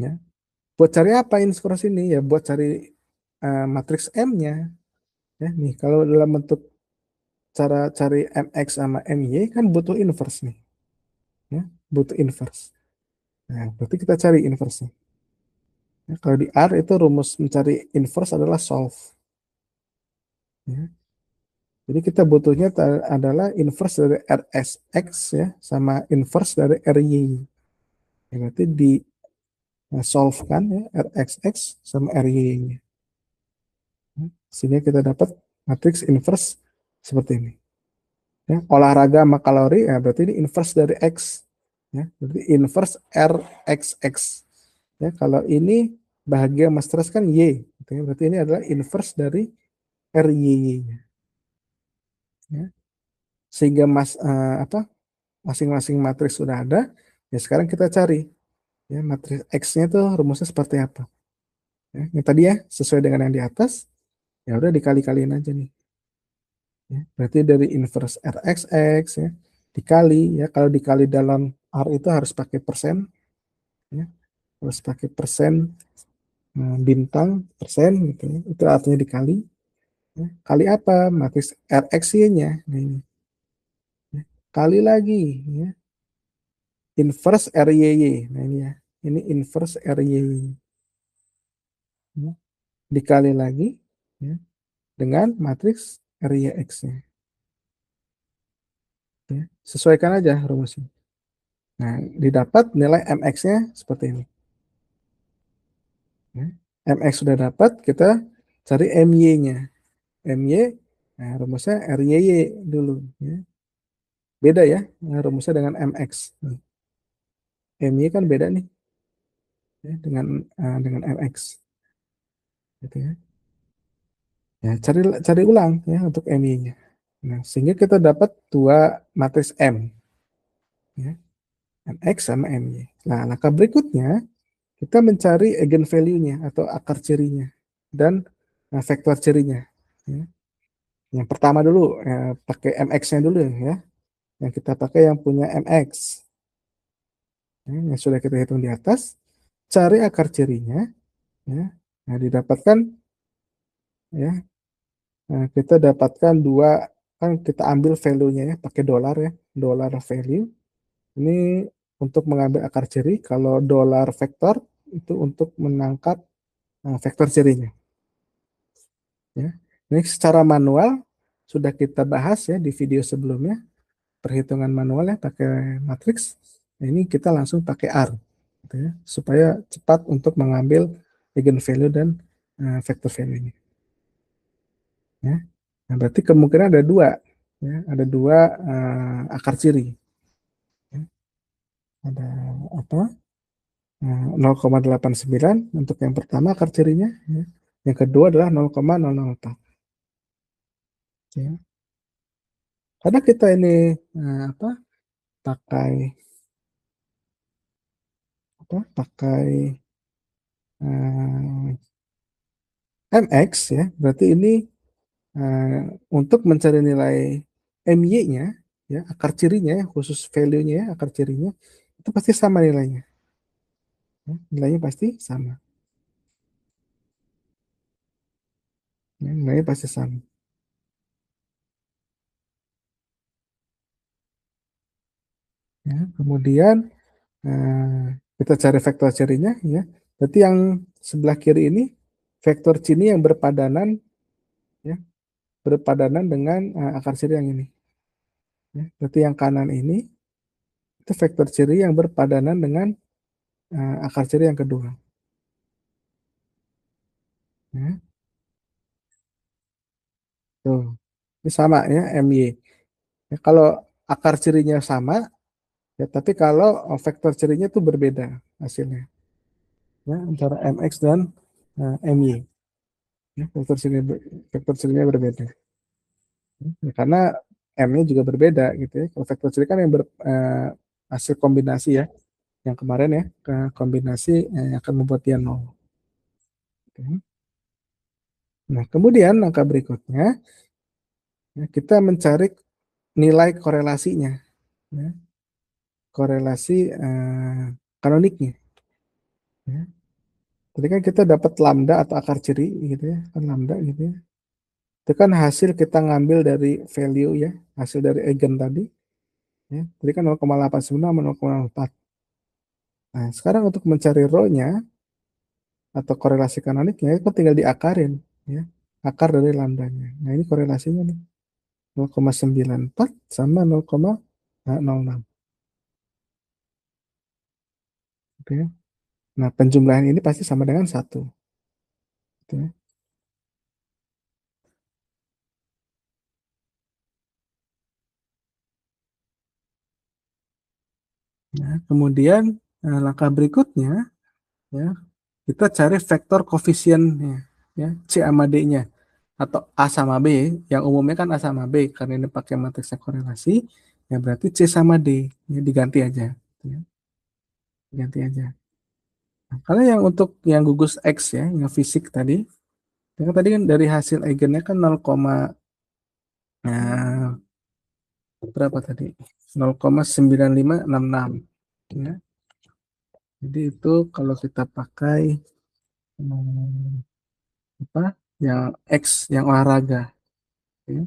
A: Ya. Buat cari apa inverse ini? Ya buat cari matriks M-nya. Ya, nih kalau dalam bentuk cara cari MX sama MY kan butuh inverse nih. Ya, butuh inverse. Nah, berarti kita cari inverse-nya. Ya, kalau di R itu rumus mencari inverse adalah solve. Ya. Jadi kita butuhnya adalah inverse dari RSX ya sama inverse dari RY. Ya, berarti di solve kan ya RXX sama RY-nya. Sehingga kita dapat matriks inverse seperti ini. Ya, olahraga sama kalori, ya berarti ini inverse dari X. Ya, berarti inverse RXX. Ya, kalau ini bahagia sama stres kan Y. Gitu ya, berarti ini adalah inverse dari RYY-nya. Ya. Sehingga apa masing-masing matriks sudah ada, ya sekarang kita cari Ya, matriks X-nya tuh rumusnya seperti apa? Ya, yang tadi ya sesuai dengan yang di atas, ya udah dikali-kaliin aja nih. Ya, berarti dari inverse RXX ya dikali ya, kalau dikali dalam R itu harus pakai persen ya, harus pakai persen, bintang persen gitu ya. Itu artinya dikali ya. Kali apa? Matriks RXY-nya. Nah, ini ya. Kali lagi ya inverse RYY. Nah, ini ya. Ini inverse RYY. Ya. Dikali lagi ya dengan matriks RYX-nya. Ya. Sesuaikan aja rumusnya. Nah, didapat nilai MX-nya seperti ini. Ya. MX sudah dapat, kita cari MY-nya. MY, nah rumusnya RYY dulu. Ya. Beda ya, nah, rumusnya dengan MX. Nih, MY kan beda nih ya, dengan MX. Gitu ya. Ya, cari ulang ya untuk MY-nya. Nah, sehingga kita dapat dua matriks M. Ya. MX sama MY. Nah, langkah berikutnya kita mencari eigenvalue-nya atau akar cirinya dan vektor cirinya. Ya. Yang pertama dulu pakai MX-nya dulu ya. Yang kita pakai yang punya MX. Ya, yang sudah kita hitung di atas, cari akar cirinya. Ya. Nah, didapatkan ya. Nah, kita dapatkan dua, kan kita ambil value-nya ya, pakai dolar ya, dolar value. Ini untuk mengambil akar ciri, kalau dolar vektor itu untuk menangkap vektor cirinya. Ya. Ini secara manual sudah kita bahas ya di video sebelumnya, perhitungan manual ya pakai matriks. Nah, ini kita langsung pakai R gitu ya, supaya cepat untuk mengambil eigenvalue dan vector value ini. Ya. Nah, berarti kemungkinan ada dua, ya, ada dua akar ciri. Ya. Ada apa? 0,89 untuk yang pertama akar cirinya. Ya. Yang kedua adalah 0,004. Ya. Karena kita ini apa? Pakai apa? Pakai eh, MX ya, berarti ini untuk mencari nilai MY-nya ya, akar cirinya ya, khusus value-nya ya, akar cirinya itu pasti sama nilainya. Ya, nilainya pasti sama. Ya, nilainya pasti sama. Ya, kemudian kita cari vektor cirinya ya. Berarti yang sebelah kiri ini vektor ciri yang berpadanan ya, berpadanan dengan akar ciri yang ini. Ya, berarti yang kanan ini itu vektor ciri yang berpadanan dengan akar ciri yang kedua. Ya, tuh. Ini sama ya MY. Ya, kalau akar cirinya sama, ya, tapi kalau vektor cirinya itu berbeda hasilnya. Ya, antara MX dan MY. Ya, vektor cirinya berbeda. Ya, karena M-nya juga berbeda gitu ya. Kalau vektor ciri kan yang hasil kombinasi ya. Yang kemarin ya, ke kombinasi yang akan membuat dia nol. Oke. Nah, kemudian langkah berikutnya, ya, kita mencari nilai korelasinya. Ya, korelasi kanoniknya. Ya. Tadi kan kita dapat lambda atau akar ciri gitu ya, kan lambda gitu ya. Itu kan hasil kita ngambil dari value ya, hasil dari eigen tadi. Ya. Tadi kan 0,89 sama 0,04. Nah, sekarang untuk mencari rho-nya atau korelasi kanoniknya itu tinggal diakarin ya, akar dari lambdanya. Nah, ini korelasinya nih 0,94 sama 0,06. Oke. Nah, penjumlahan ini pasti sama dengan satu. Gitu ya. Nah, kemudian langkah berikutnya ya, kita cari vektor koefisiennya ya, C sama D-nya atau A sama B, yang umumnya kan A sama B karena ini pakai matriksnya korelasi, ya berarti C sama D, ya diganti aja, ya, diganti aja. Karena yang untuk yang gugus X ya, yang fisik tadi, ya kan tadi kan dari hasil eigennya kan 0, nah, berapa tadi? 0,9566. Ya. Jadi itu kalau kita pakai hmm, apa? Yang X yang olahraga, ya.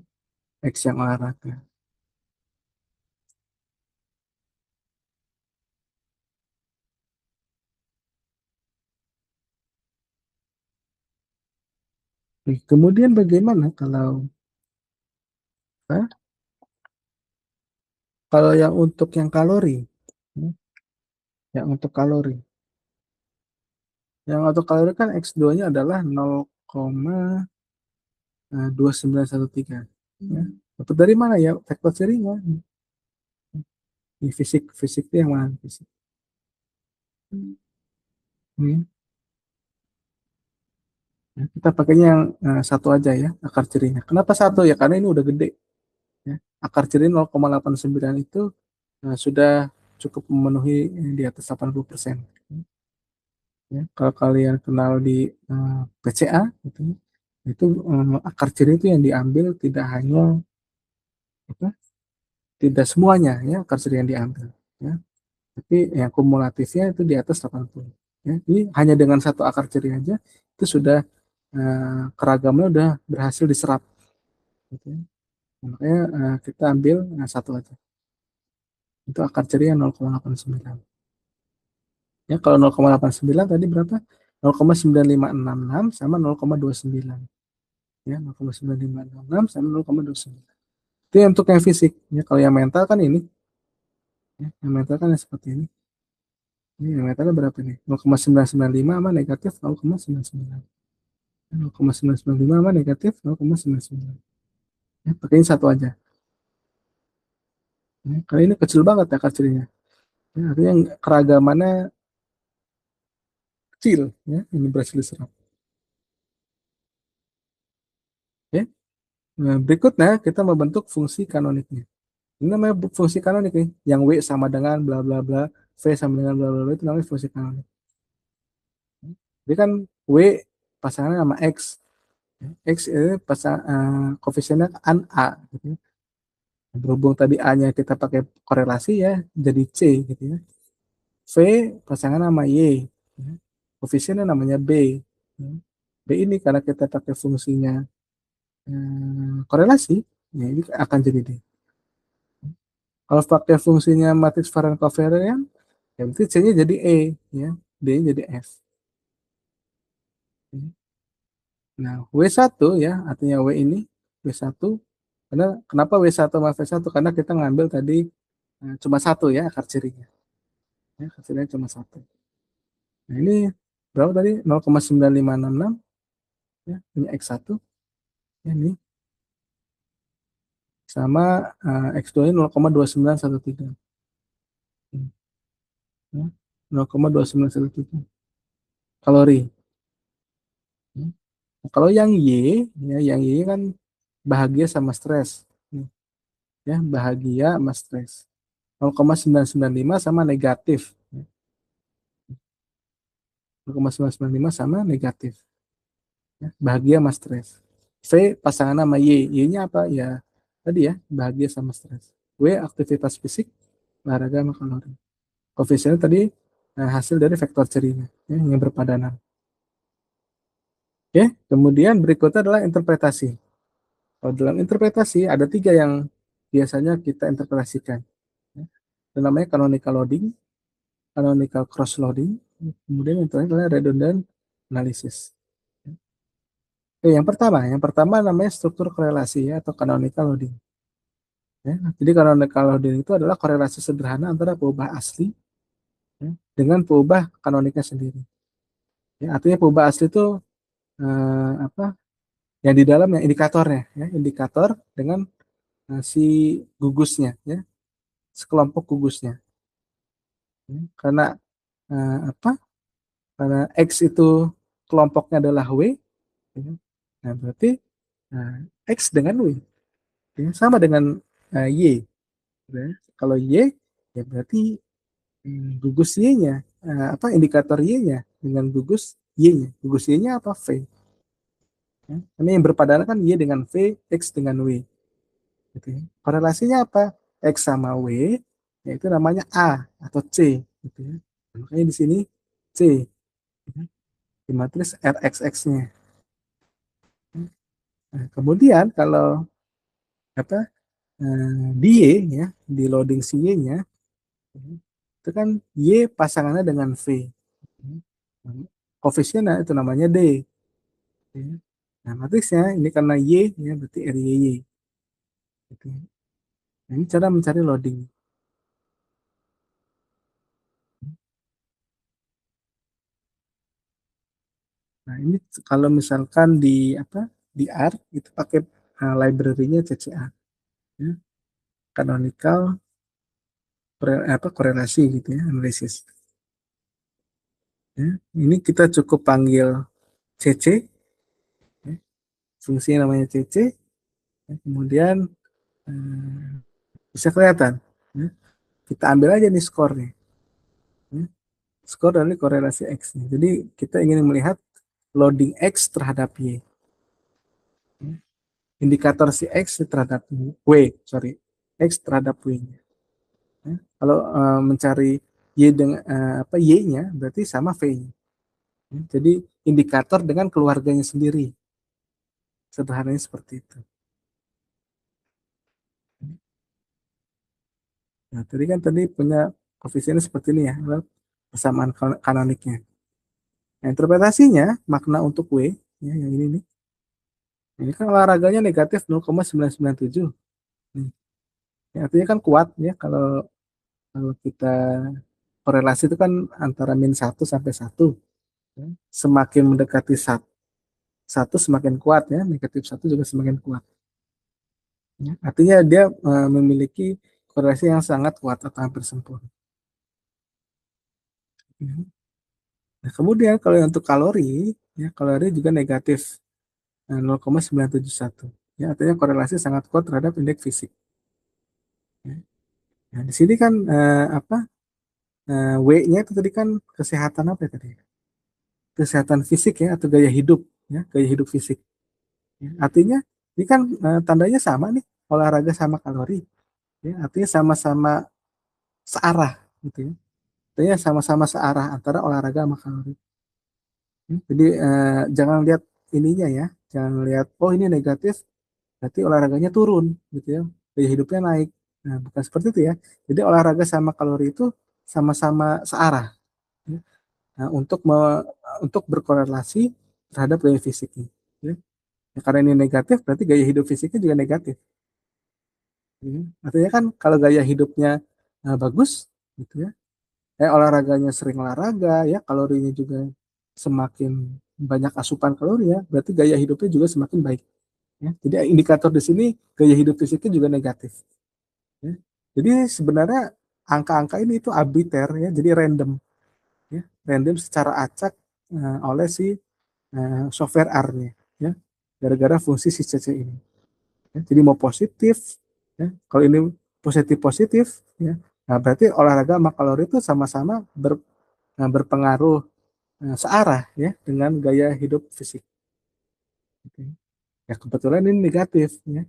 A: X yang olahraga. Kemudian bagaimana kalau apa? Kalau yang untuk yang kalori, ya, yang untuk kalori. Yang untuk kalori kan X2-nya adalah 0,2913. Ya. Dapat dari mana ya? Vektor serinya. Di fisik, fisik itu yang mana? Fisik. Hmm. Ya, kita pakainya yang satu aja ya, akar cirinya. Kenapa satu ya? Karena ini udah gede. Ya. Akar ciri 0,89 itu sudah cukup memenuhi di atas 80%. Ya, kalau kalian kenal di PCA, gitu, itu akar ciri itu yang diambil tidak hanya apa, tidak semuanya ya akar ciri yang diambil. Ya. Tapi yang kumulatifnya itu di atas 80. Ya. Jadi hanya dengan satu akar ciri aja itu sudah keragamannya udah berhasil diserap. Gitu ya. Makanya kita ambil satu aja. Itu akar ciri yang 0,89. Ya, kalau 0,89 tadi berapa? 0,9566 sama 0,29. Ya, 0,9566 sama 0,29. Itu yang untuk yang fisik. Ya, kalau yang mental kan ini. Ya, yang mental kan yang seperti ini. Ini yang mentalnya berapa nih? 0,995 sama negatif 0,99. 0,995 sama negatif 0,99. Ya, pakai ini satu aja. Ya, karena ini kecil banget ya kecilnya. Ya, artinya keragamannya kecil. Ya, ini berhasil diserap. Ya. Nah, berikutnya kita membentuk fungsi kanoniknya. Ini namanya fungsi kanonik nih. Yang W sama dengan bla bla bla, V sama dengan bla bla bla itu namanya fungsi kanonik. Jadi kan W pasangannya sama X. X ini pasang koefisiennya an A gitu ya. Berhubung tadi A-nya kita pakai korelasi ya jadi C gitu ya. V pasangan sama Y. Ya. Koefisiennya namanya B. Ya. B ini karena kita pakai fungsinya korelasi, ya ini akan jadi D. Kalau pakai fungsinya matriks varian covariant, ya berarti C-nya jadi E, ya. D-nya jadi F. Nah, W1 ya, artinya W ini, W1, karena kenapa W1 sama V1? Karena kita ngambil tadi cuma satu ya akar cirinya. Ya, akar cirinya cuma satu. Nah, ini berapa tadi? 0,9566, ya, ini X1, ya, ini, sama X2 ini 0,2913. Ya, 0,2913 kalori. Ya. Nah, kalau yang Y, ya, yang Y kan bahagia sama stres. Ya, bahagia sama stres. 0,995 sama negatif. 0,995 sama negatif. Ya, bahagia sama stres. V pasangan sama Y. Y-nya apa? Ya tadi ya, bahagia sama stres. W aktivitas fisik, olahraga sama kalori. Koefisiennya tadi hasil dari vektor cirinya ya, yang berpadanan. Oke, kemudian berikutnya adalah interpretasi. Kalau dalam interpretasi ada tiga yang biasanya kita interpretasikan. Ya. Itu namanya canonical loading, canonical cross loading, kemudian yang terakhir adalah redundant analysis. Oke, yang pertama namanya struktur korelasi ya, atau canonical loading. Ya. Jadi canonical loading itu adalah korelasi sederhana antara peubah asli ya, dengan peubah kanoniknya sendiri. Ya, artinya peubah asli itu apa? Yang di dalam yang indikatornya, ya, indikator dengan si gugusnya, ya, sekelompok gugusnya. Ya, karena apa? Karena X itu kelompoknya adalah W, ya. Nah berarti nah, X dengan W, ya, sama dengan Y. Ya. Kalau Y, ya berarti gugus Y-nya, apa indikator Y-nya dengan gugus Y-nya. Gugus Y-nya apa? V. Ya. Ini yang berpadanan kan Y dengan V, X dengan W. Gitu ya. Korelasinya apa? X sama W, yaitu namanya A atau C. Gitu ya. Makanya di sini C. Ya. Di matris RXX-nya. Nah, kemudian kalau apa di Y ya, di loading si Y-nya, itu kan Y pasangannya dengan V. Koefisiennya itu namanya D. Ya. Nah, matriksnya ini karena Y, ya, berarti RYY. Gitu. Nah, ini cara mencari loading. Nah, ini kalau misalkan di apa di R itu pakai library-nya CCA, ya. Canonical korelasi gitu ya, analisis. Ya. Ini kita cukup panggil CC, ya. Fungsinya namanya CC, ya. Kemudian eh, bisa kelihatan. Ya. Kita ambil aja nih skornya. Ya. Skor dari korelasi X. Jadi kita ingin melihat loading X terhadap Y. Indikator si X terhadap W, sorry, X terhadap W. Kalau mencari Y dengan apa Y-nya berarti sama V-nya. Jadi indikator dengan keluarganya sendiri. Sederhananya seperti itu. Nah, tadi punya koefisien seperti ini ya, persamaan kanoniknya. Nah, interpretasinya makna untuk W, ya, yang ini nih. Ini kan olahraganya negatif 0,997. Nih. Ya, artinya kan kuat ya kalau kita korelasi itu kan antara -1 sampai 1. Ya. Semakin mendekati satu semakin kuat ya, -1 juga semakin kuat. Ya. Artinya dia memiliki korelasi yang sangat kuat atau hampir sempurna. Ya. Nah, kemudian kalau untuk kalori, ya kalori juga negatif 0,971. Ya, artinya korelasi sangat kuat terhadap indeks fisik. Ya. Nah, di sini kan W-nya itu tadi kan kesehatan apa ya tadi? Kesehatan fisik ya atau gaya hidup ya, gaya hidup fisik. Ya, artinya ini kan tandanya sama nih, olahraga sama kalori. Ya, artinya sama-sama searah gitu ya. Artinya sama-sama searah antara olahraga sama kalori. Ya, jadi jangan lihat ininya ya, jangan lihat oh ini negatif, berarti olahraganya turun gitu ya, gaya hidupnya naik. Nah, bukan seperti itu ya. Jadi olahraga sama kalori itu sama-sama searah. Ya. Nah, untuk berkorelasi terhadap gaya fisiknya. Ya. Ya, karena ini negatif, berarti gaya hidup fisiknya juga negatif. Ya. Artinya kan kalau gaya hidupnya bagus, gitu ya, olahraganya sering olahraga, ya kalorinya juga semakin banyak asupan kalori ya, berarti gaya hidupnya juga semakin baik. Ya. Jadi indikator di sini gaya hidup fisiknya juga negatif. Ya. Jadi sebenarnya angka-angka ini itu arbiter ya, jadi random, ya, random secara acak oleh si software R-nya, ya, gara-gara fungsi si CC ini. Ya. Jadi mau positif, ya, kalau ini positif positif, ya, nah berarti olahraga sama kalori itu sama-sama berpengaruh searah ya dengan gaya hidup fisik. Oke. Ya kebetulan ini negatif, ya.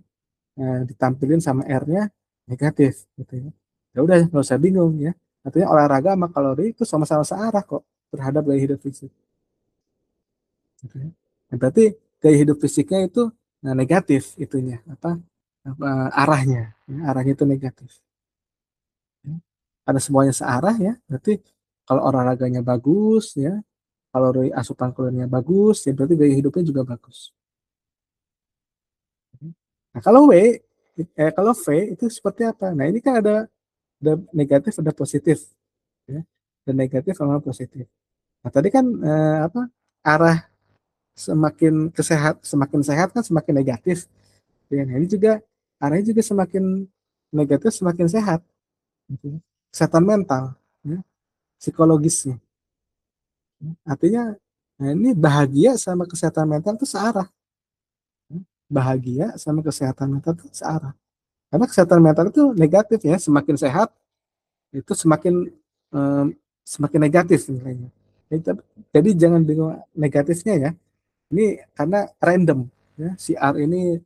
A: Ditampilin sama R-nya negatif, gitu ya. Ya udah nggak usah bingung ya. Artinya olahraga sama kalori itu sama-sama searah kok terhadap gaya hidup fisik. Gitu ya. Nah, berarti gaya hidup fisiknya itu negatif itunya apa arahnya, ya, arahnya itu negatif. Ya. Karena semuanya searah ya, berarti kalau olahraganya bagus ya, kalori asupan kalorinya bagus, ya berarti gaya hidupnya juga bagus. Nah, kalau V itu seperti apa? Nah, ini kan ada negatif, ada positif, ya. Dan negatif sama positif. Nah, tadi kan arah semakin sehat kan semakin negatif. Ya, nah, ini juga arahnya juga semakin negatif semakin sehat. Gitu. Kesehatan mental, ya, psikologisnya. Artinya, nah ini bahagia sama kesehatan mental itu searah. Bahagia sama kesehatan mental itu searah. Karena kesehatan mental itu negatif ya, semakin sehat itu semakin eh, semakin negatif nilainya. Itu- Jadi jangan bingung negatifnya ya. Ini karena random ya. Si R ini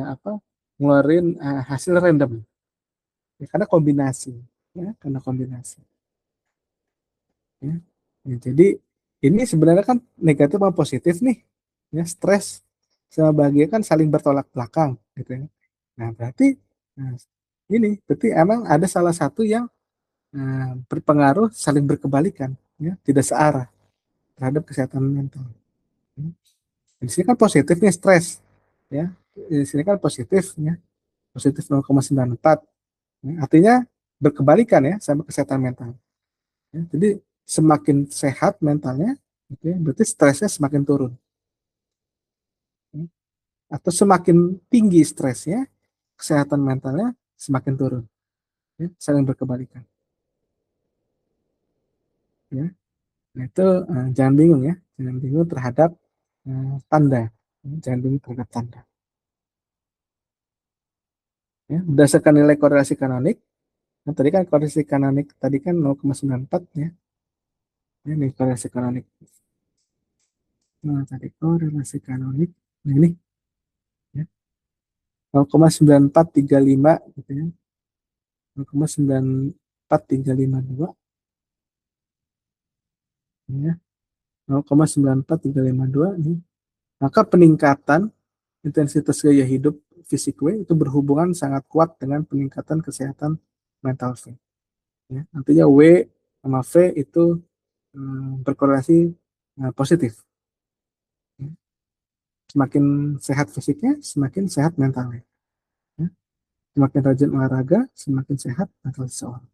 A: apa ngeluarin hasil random ya, karena kombinasi ya, karena kombinasi ya. Ya, jadi ini sebenarnya kan negatif sama positif nih ya, stres sama bahagia kan saling bertolak belakang gitu ya. Nah berarti nah, ini berarti emang ada salah satu yang berpengaruh saling berkebalikan ya, tidak searah terhadap kesehatan mental. Ya. Di sini kan positif nih stres ya, di sini kan positif ya, positif 0,94 ya, artinya berkebalikan ya sama kesehatan mental ya. Jadi semakin sehat mentalnya gitu ya, berarti stresnya semakin turun ya. Atau semakin tinggi stresnya kesehatan mentalnya semakin turun ya, saling berkebalikan ya. Nah itu jangan bingung ya, jangan bingung terhadap tanda. Jangan bingung terhadap tanda. Ya. Berdasarkan nilai korelasi kanonik, nah, tadi kan korelasi kanonik tadi kan 0,94 ya. Ini korelasi kanonik. Nah, tadi korelasi kanonik. Nah, ini ya, 0,9435 gitu ya. 0,94352 ya. 0,94352 ini. Maka peningkatan intensitas gaya hidup fisik W itu berhubungan sangat kuat dengan peningkatan kesehatan mental V. Ya. Nantinya W sama V itu berkorelasi positif. Ya. Semakin sehat fisiknya, semakin sehat mentalnya. Ya. Semakin rajin olahraga, semakin sehat mental seseorang.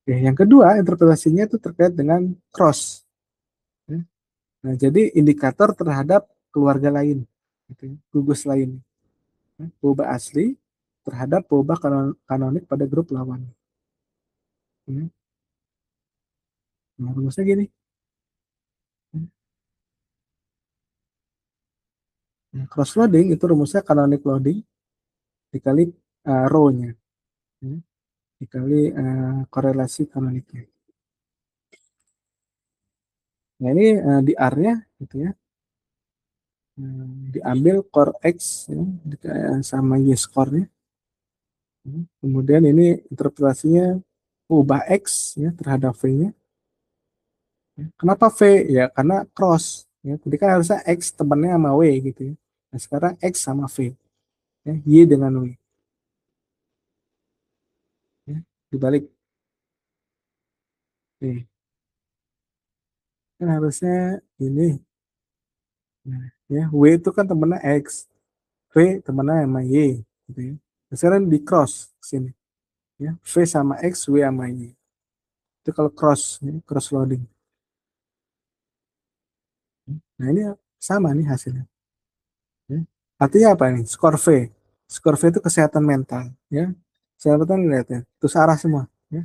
A: Oke, yang kedua, interpretasinya itu terkait dengan cross. Ya. Nah, jadi indikator terhadap keluarga lain, gitu ya, gugus lain. Ya. Perubahan asli terhadap perubahan kanonik pada grup lawan. Ya. Nah, rumusnya gini. Ya. Nah, cross loading itu rumusnya canonic loading dikali row-nya. Ya. Dikali korelasi kanoniknya. Nah ini di R-nya gitu ya. Diambil core X ya, sama Y score-nya. Kemudian ini interpretasinya ubah X ya terhadap V-nya. Kenapa V? Ya karena cross. Ya, jadi kan harusnya X temannya sama W gitu ya. Nah sekarang X sama V. Ya, Y dengan W. Ya, dibalik. Nih, kan harusnya ini. Nah, ya, W itu kan temennya X. V temennya sama Y. Gitu ya. Nah, sekarang di cross ke sini. Ya, V sama X, W sama Y. Itu kalau cross, ya, cross loading. Nah ini sama nih hasilnya. Ya. Artinya apa nih? Skor V. Skor V itu kesehatan mental. Ya. Kesehatan mental lihat ya. Terus arah semua. Ya.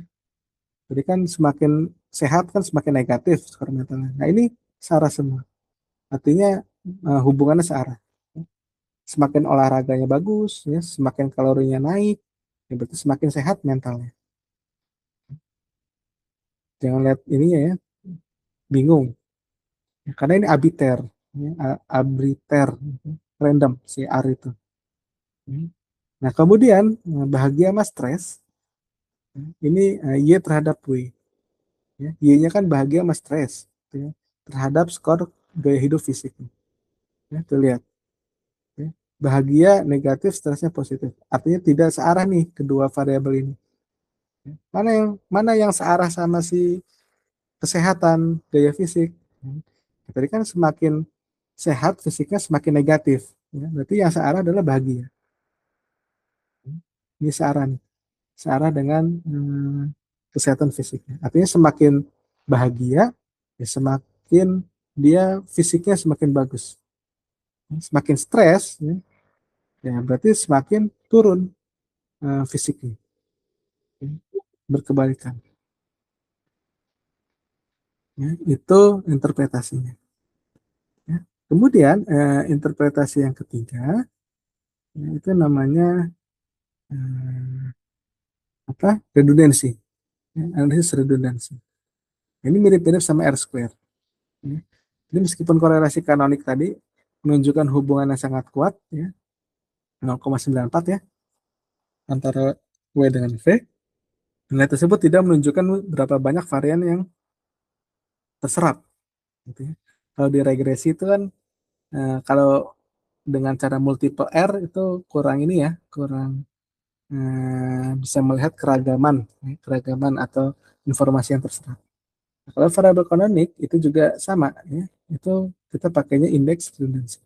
A: Jadi kan semakin sehat kan semakin negatif skor mentalnya. Nah ini searah semua. Artinya hubungannya searah. Ya. Semakin olahraganya bagus, ya, semakin kalorinya naik, ya berarti semakin sehat mentalnya. Jangan lihat ininya ya, bingung. Ya, karena ini arbiter, ya, arbiter, random si R itu. Hmm. Nah, kemudian bahagia sama stres, ini Y terhadap W. Ya. Y-nya kan bahagia sama stres, ya, terhadap skor gaya hidup fisik. Ya, tuh lihat. Ya. Bahagia negatif, stresnya positif. Artinya tidak searah nih kedua variabel ini. Ya. Mana yang searah sama si kesehatan gaya fisik? Hmm. Tadi kan semakin sehat fisiknya semakin negatif. Ya. Berarti yang searah adalah bahagia. Hmm. Ini searah nih. Searah dengan kesehatan fisiknya. Artinya semakin bahagia, ya semakin dia fisiknya semakin bagus. Semakin stres, ya berarti semakin turun fisiknya. Ya, berkebalikan. Ya, itu interpretasinya. Ya. Kemudian interpretasi yang ketiga, ya, itu namanya eh, apa? Redundansi. Ya, analisis redundansi. Ini mirip-mirip sama R square. Ya. Jadi meskipun korelasi kanonik tadi menunjukkan hubungan yang sangat kuat, ya, 0,94 ya, antara W dengan V, nilai tersebut tidak menunjukkan berapa banyak varian yang terserap. Gitu ya. Kalau di regresi itu kan, kalau dengan cara multiple R itu kurang ini ya, kurang bisa melihat keragaman, ya, keragaman atau informasi yang terserap. Nah, kalau variabel kanonik itu juga sama, ya, itu kita pakainya indeks redundancy.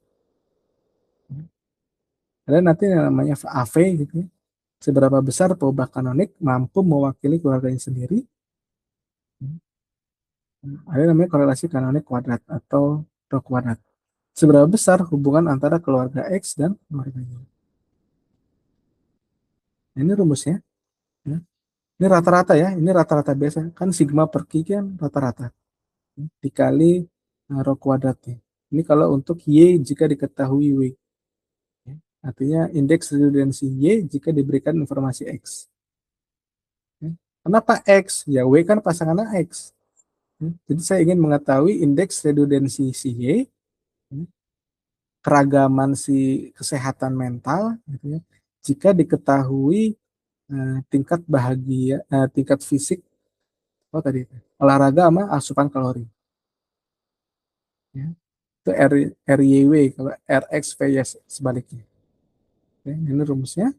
A: Ada nanti yang namanya AV gitu ya. Seberapa besar peubah kanonik mampu mewakili keluarganya sendiri. Ada yang namanya korelasi kanonik kuadrat atau rho kuadrat. Seberapa besar hubungan antara keluarga X dan keluarga Y. Nah, ini rumusnya. Ya. Ini rata-rata ya, ini rata-rata biasa. Kan sigma per Q kan rata-rata. Dikali rho kuadratnya. Ini kalau untuk Y jika diketahui W. Ya. Artinya indeks redundansi Y jika diberikan informasi X. Ya. Kenapa X? Ya W kan pasangannya X. Ya. Jadi saya ingin mengetahui indeks redundansi si Y, ya, keragaman si kesehatan mental, gitu ya, jika diketahui tingkat bahagia, tingkat fisik, oh tadi olahraga sama asupan kalori. Ya. Itu RYW, kalau RX VS sebaliknya. Ya, ini rumusnya.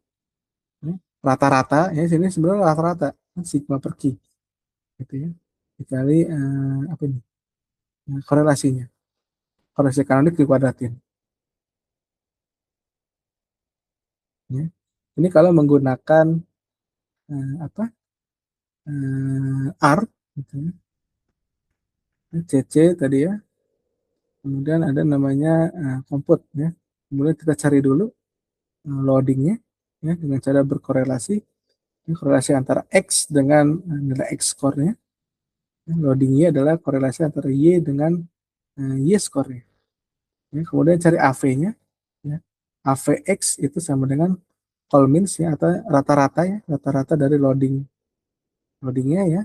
A: Ya. Rata-rata, ya sini sebenarnya rata-rata sigma per Q, gitu ya. Dikali apa ini? Korelasinya. Korelasi kanonik dikuadratin. Ya. Ini kalau menggunakan apa? R, gitu ya. CC tadi ya. Kemudian ada namanya compute ya. Kemudian kita cari dulu loadingnya ya dengan cara berkorelasi. Ini korelasi antara X dengan nilai X score-nya. Loadingnya adalah korelasi antara Y dengan Y score-nya. Ya, kemudian cari AV-nya. Ya. AVX itu sama dengan Colmins ya, atau rata-rata ya, rata-rata dari loadingnya ya.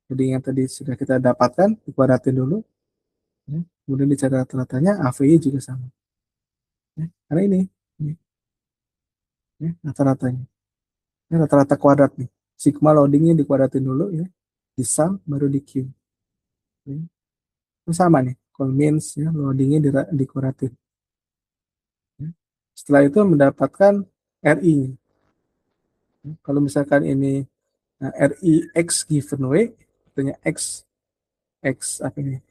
A: Loading yang tadi sudah kita dapatkan, dikuadratin dulu. Ya. Kemudian dicari rata-ratanya, AV-nya juga sama. Ya. Karena ini ya, rata-ratanya. Ini rata-rata kuadrat nih. Sigma loadingnya dikuadratin dulu ya. Di sum baru di Q. Ya. Itu sama nih. Colmins ya, loadingnya dikuadratin. Ya. Setelah itu mendapatkan RI-nya. Ya. Kalau misalkan ini RI X given W, artinya X apa ini?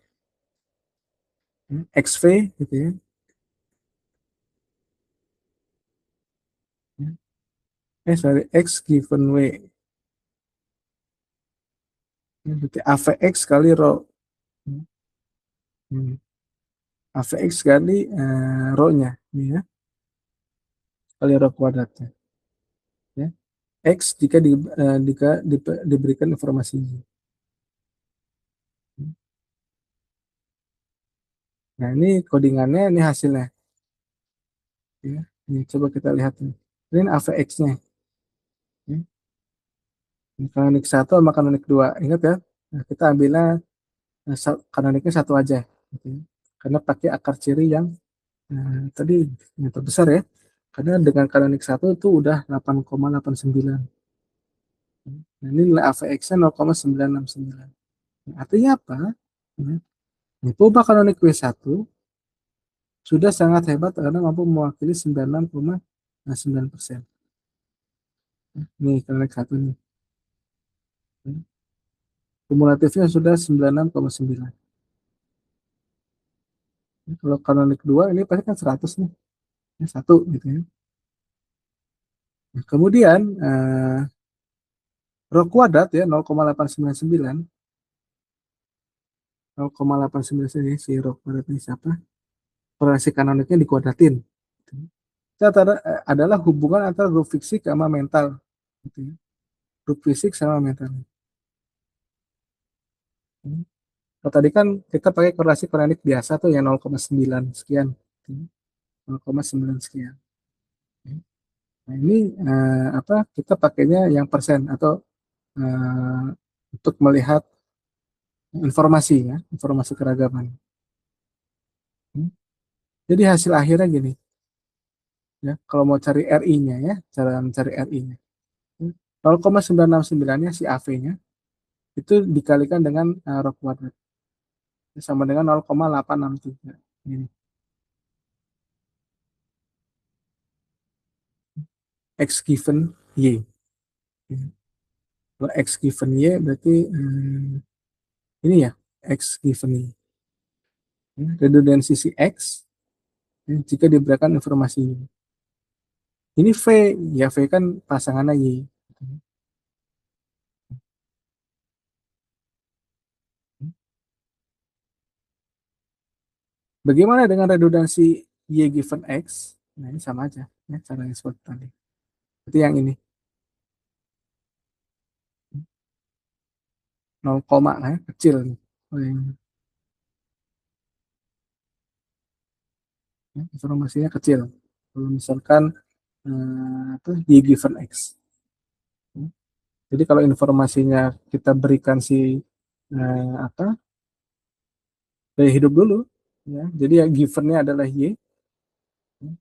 A: XV gitu ya. Sorry, X given W. Berarti AVX kali rho. Hmm. AVX kali rho-nya. Ini ya. Kali rho kuadratnya. Ya. X jika, diberikan informasinya. Nah, ini codingannya, ini hasilnya. Ya. Ini coba kita lihat nih. Ini AVX-nya. Ya. Ini kanonik 1 sama kanonik 2. Ingat ya, nah, kita ambilnya kanoniknya satu aja. Gitu ya. Karena pakai akar ciri yang tadi yang terbesar ya. Karena dengan kanonik 1 itu udah 8,89. Nah, ini nilai AVX-nya 0,969. Nah, artinya apa? Nah, ini perubahan kanonik W1 sudah sangat hebat karena mampu mewakili 96,9%. Nih, kanonik 1 nih. Kumulatifnya sudah 96,9. Kalau kanonik 2 ini pasti kan 100 nih. Ini 1 gitu ya. Nah, kemudian rho kuadrat ya 0,899. 0,899 si rho kuadrat ini siapa? Korelasi kanoniknya dikuadratin. Itu adalah hubungan antara grup fisik sama mental. Gitu ya. Grup fisik sama mental. Kalau tadi kan kita pakai korelasi kanonik biasa tuh yang 0,9 sekian. 0,9 sekian. Nah, ini apa? Kita pakainya yang persen atau untuk melihat informasi ya, informasi keragaman. Hmm. Jadi hasil akhirnya gini, ya, kalau mau cari RI-nya ya, cara mencari RI-nya. 0,969-nya si AV-nya itu dikalikan dengan rho kuadrat sama dengan 0,863. Ini X given Y. Kalau X given Y berarti ini ya, X given Y. Redundansi si X jika diberikan informasi Y. Ini V, ya V kan pasangannya Y. Bagaimana dengan redundansi Y given X? Nah, ini sama aja, ya, cara yang seperti tadi. Berarti yang ini, 0, nah, kecil nih. Oh, ya, informasinya kecil. Kalau misalkan Y given X. Jadi kalau informasinya kita berikan si apa gaya hidup dulu, ya. Jadi ya givennya adalah Y,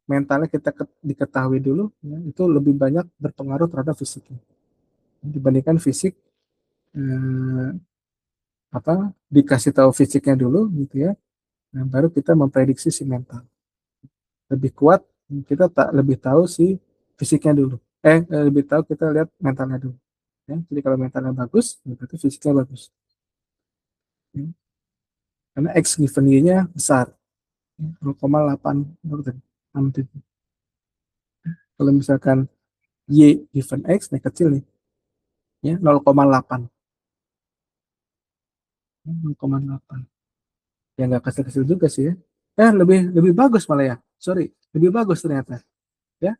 A: mentalnya kita diketahui dulu, ya, itu lebih banyak berpengaruh terhadap fisiknya dibandingkan fisik eh, apa dikasih tahu fisiknya dulu gitu ya, nah, baru kita memprediksi si mental lebih kuat, kita tak lebih tahu si fisiknya dulu, lebih tahu kita lihat mentalnya dulu, ya. Jadi kalau mentalnya bagus berarti fisiknya bagus, ya. Karena X given Y-nya besar, 0,8. Kalau misalkan Y given X, nah kecil nih, ya 0,8. 0,8. Ya nggak kecil-kecil juga sih ya. Lebih lebih bagus malah ya. Sorry, lebih bagus ternyata. Ya,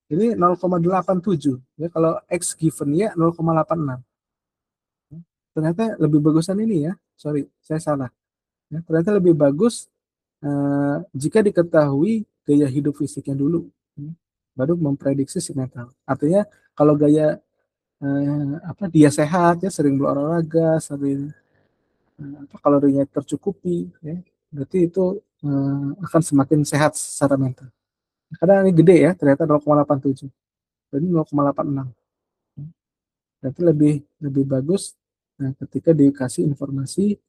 A: ini 0,87. Ya, kalau X given Y 0,86. Ternyata lebih bagusan ini ya. Sorry, saya salah. Ya, ternyata lebih bagus jika diketahui gaya hidup fisiknya dulu. Ya, baru memprediksi si mental. Artinya kalau gaya apa dia sehat ya, sering berolahraga, sering apa kalorinya tercukupi, ya, berarti itu akan semakin sehat secara mental. Karena ini gede ya, ternyata 0,87, jadi 0,86. Berarti lebih lebih bagus ketika dikasih informasi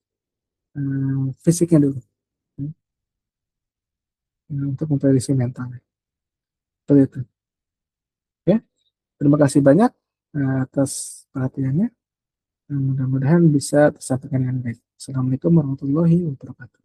A: fisiknya dulu, untuk memprediksi mental. Seperti itu. Ya, terima kasih banyak atas perhatiannya. Mudah-mudahan bisa tersampaikan dengan baik. Assalamualaikum warahmatullahi wabarakatuh.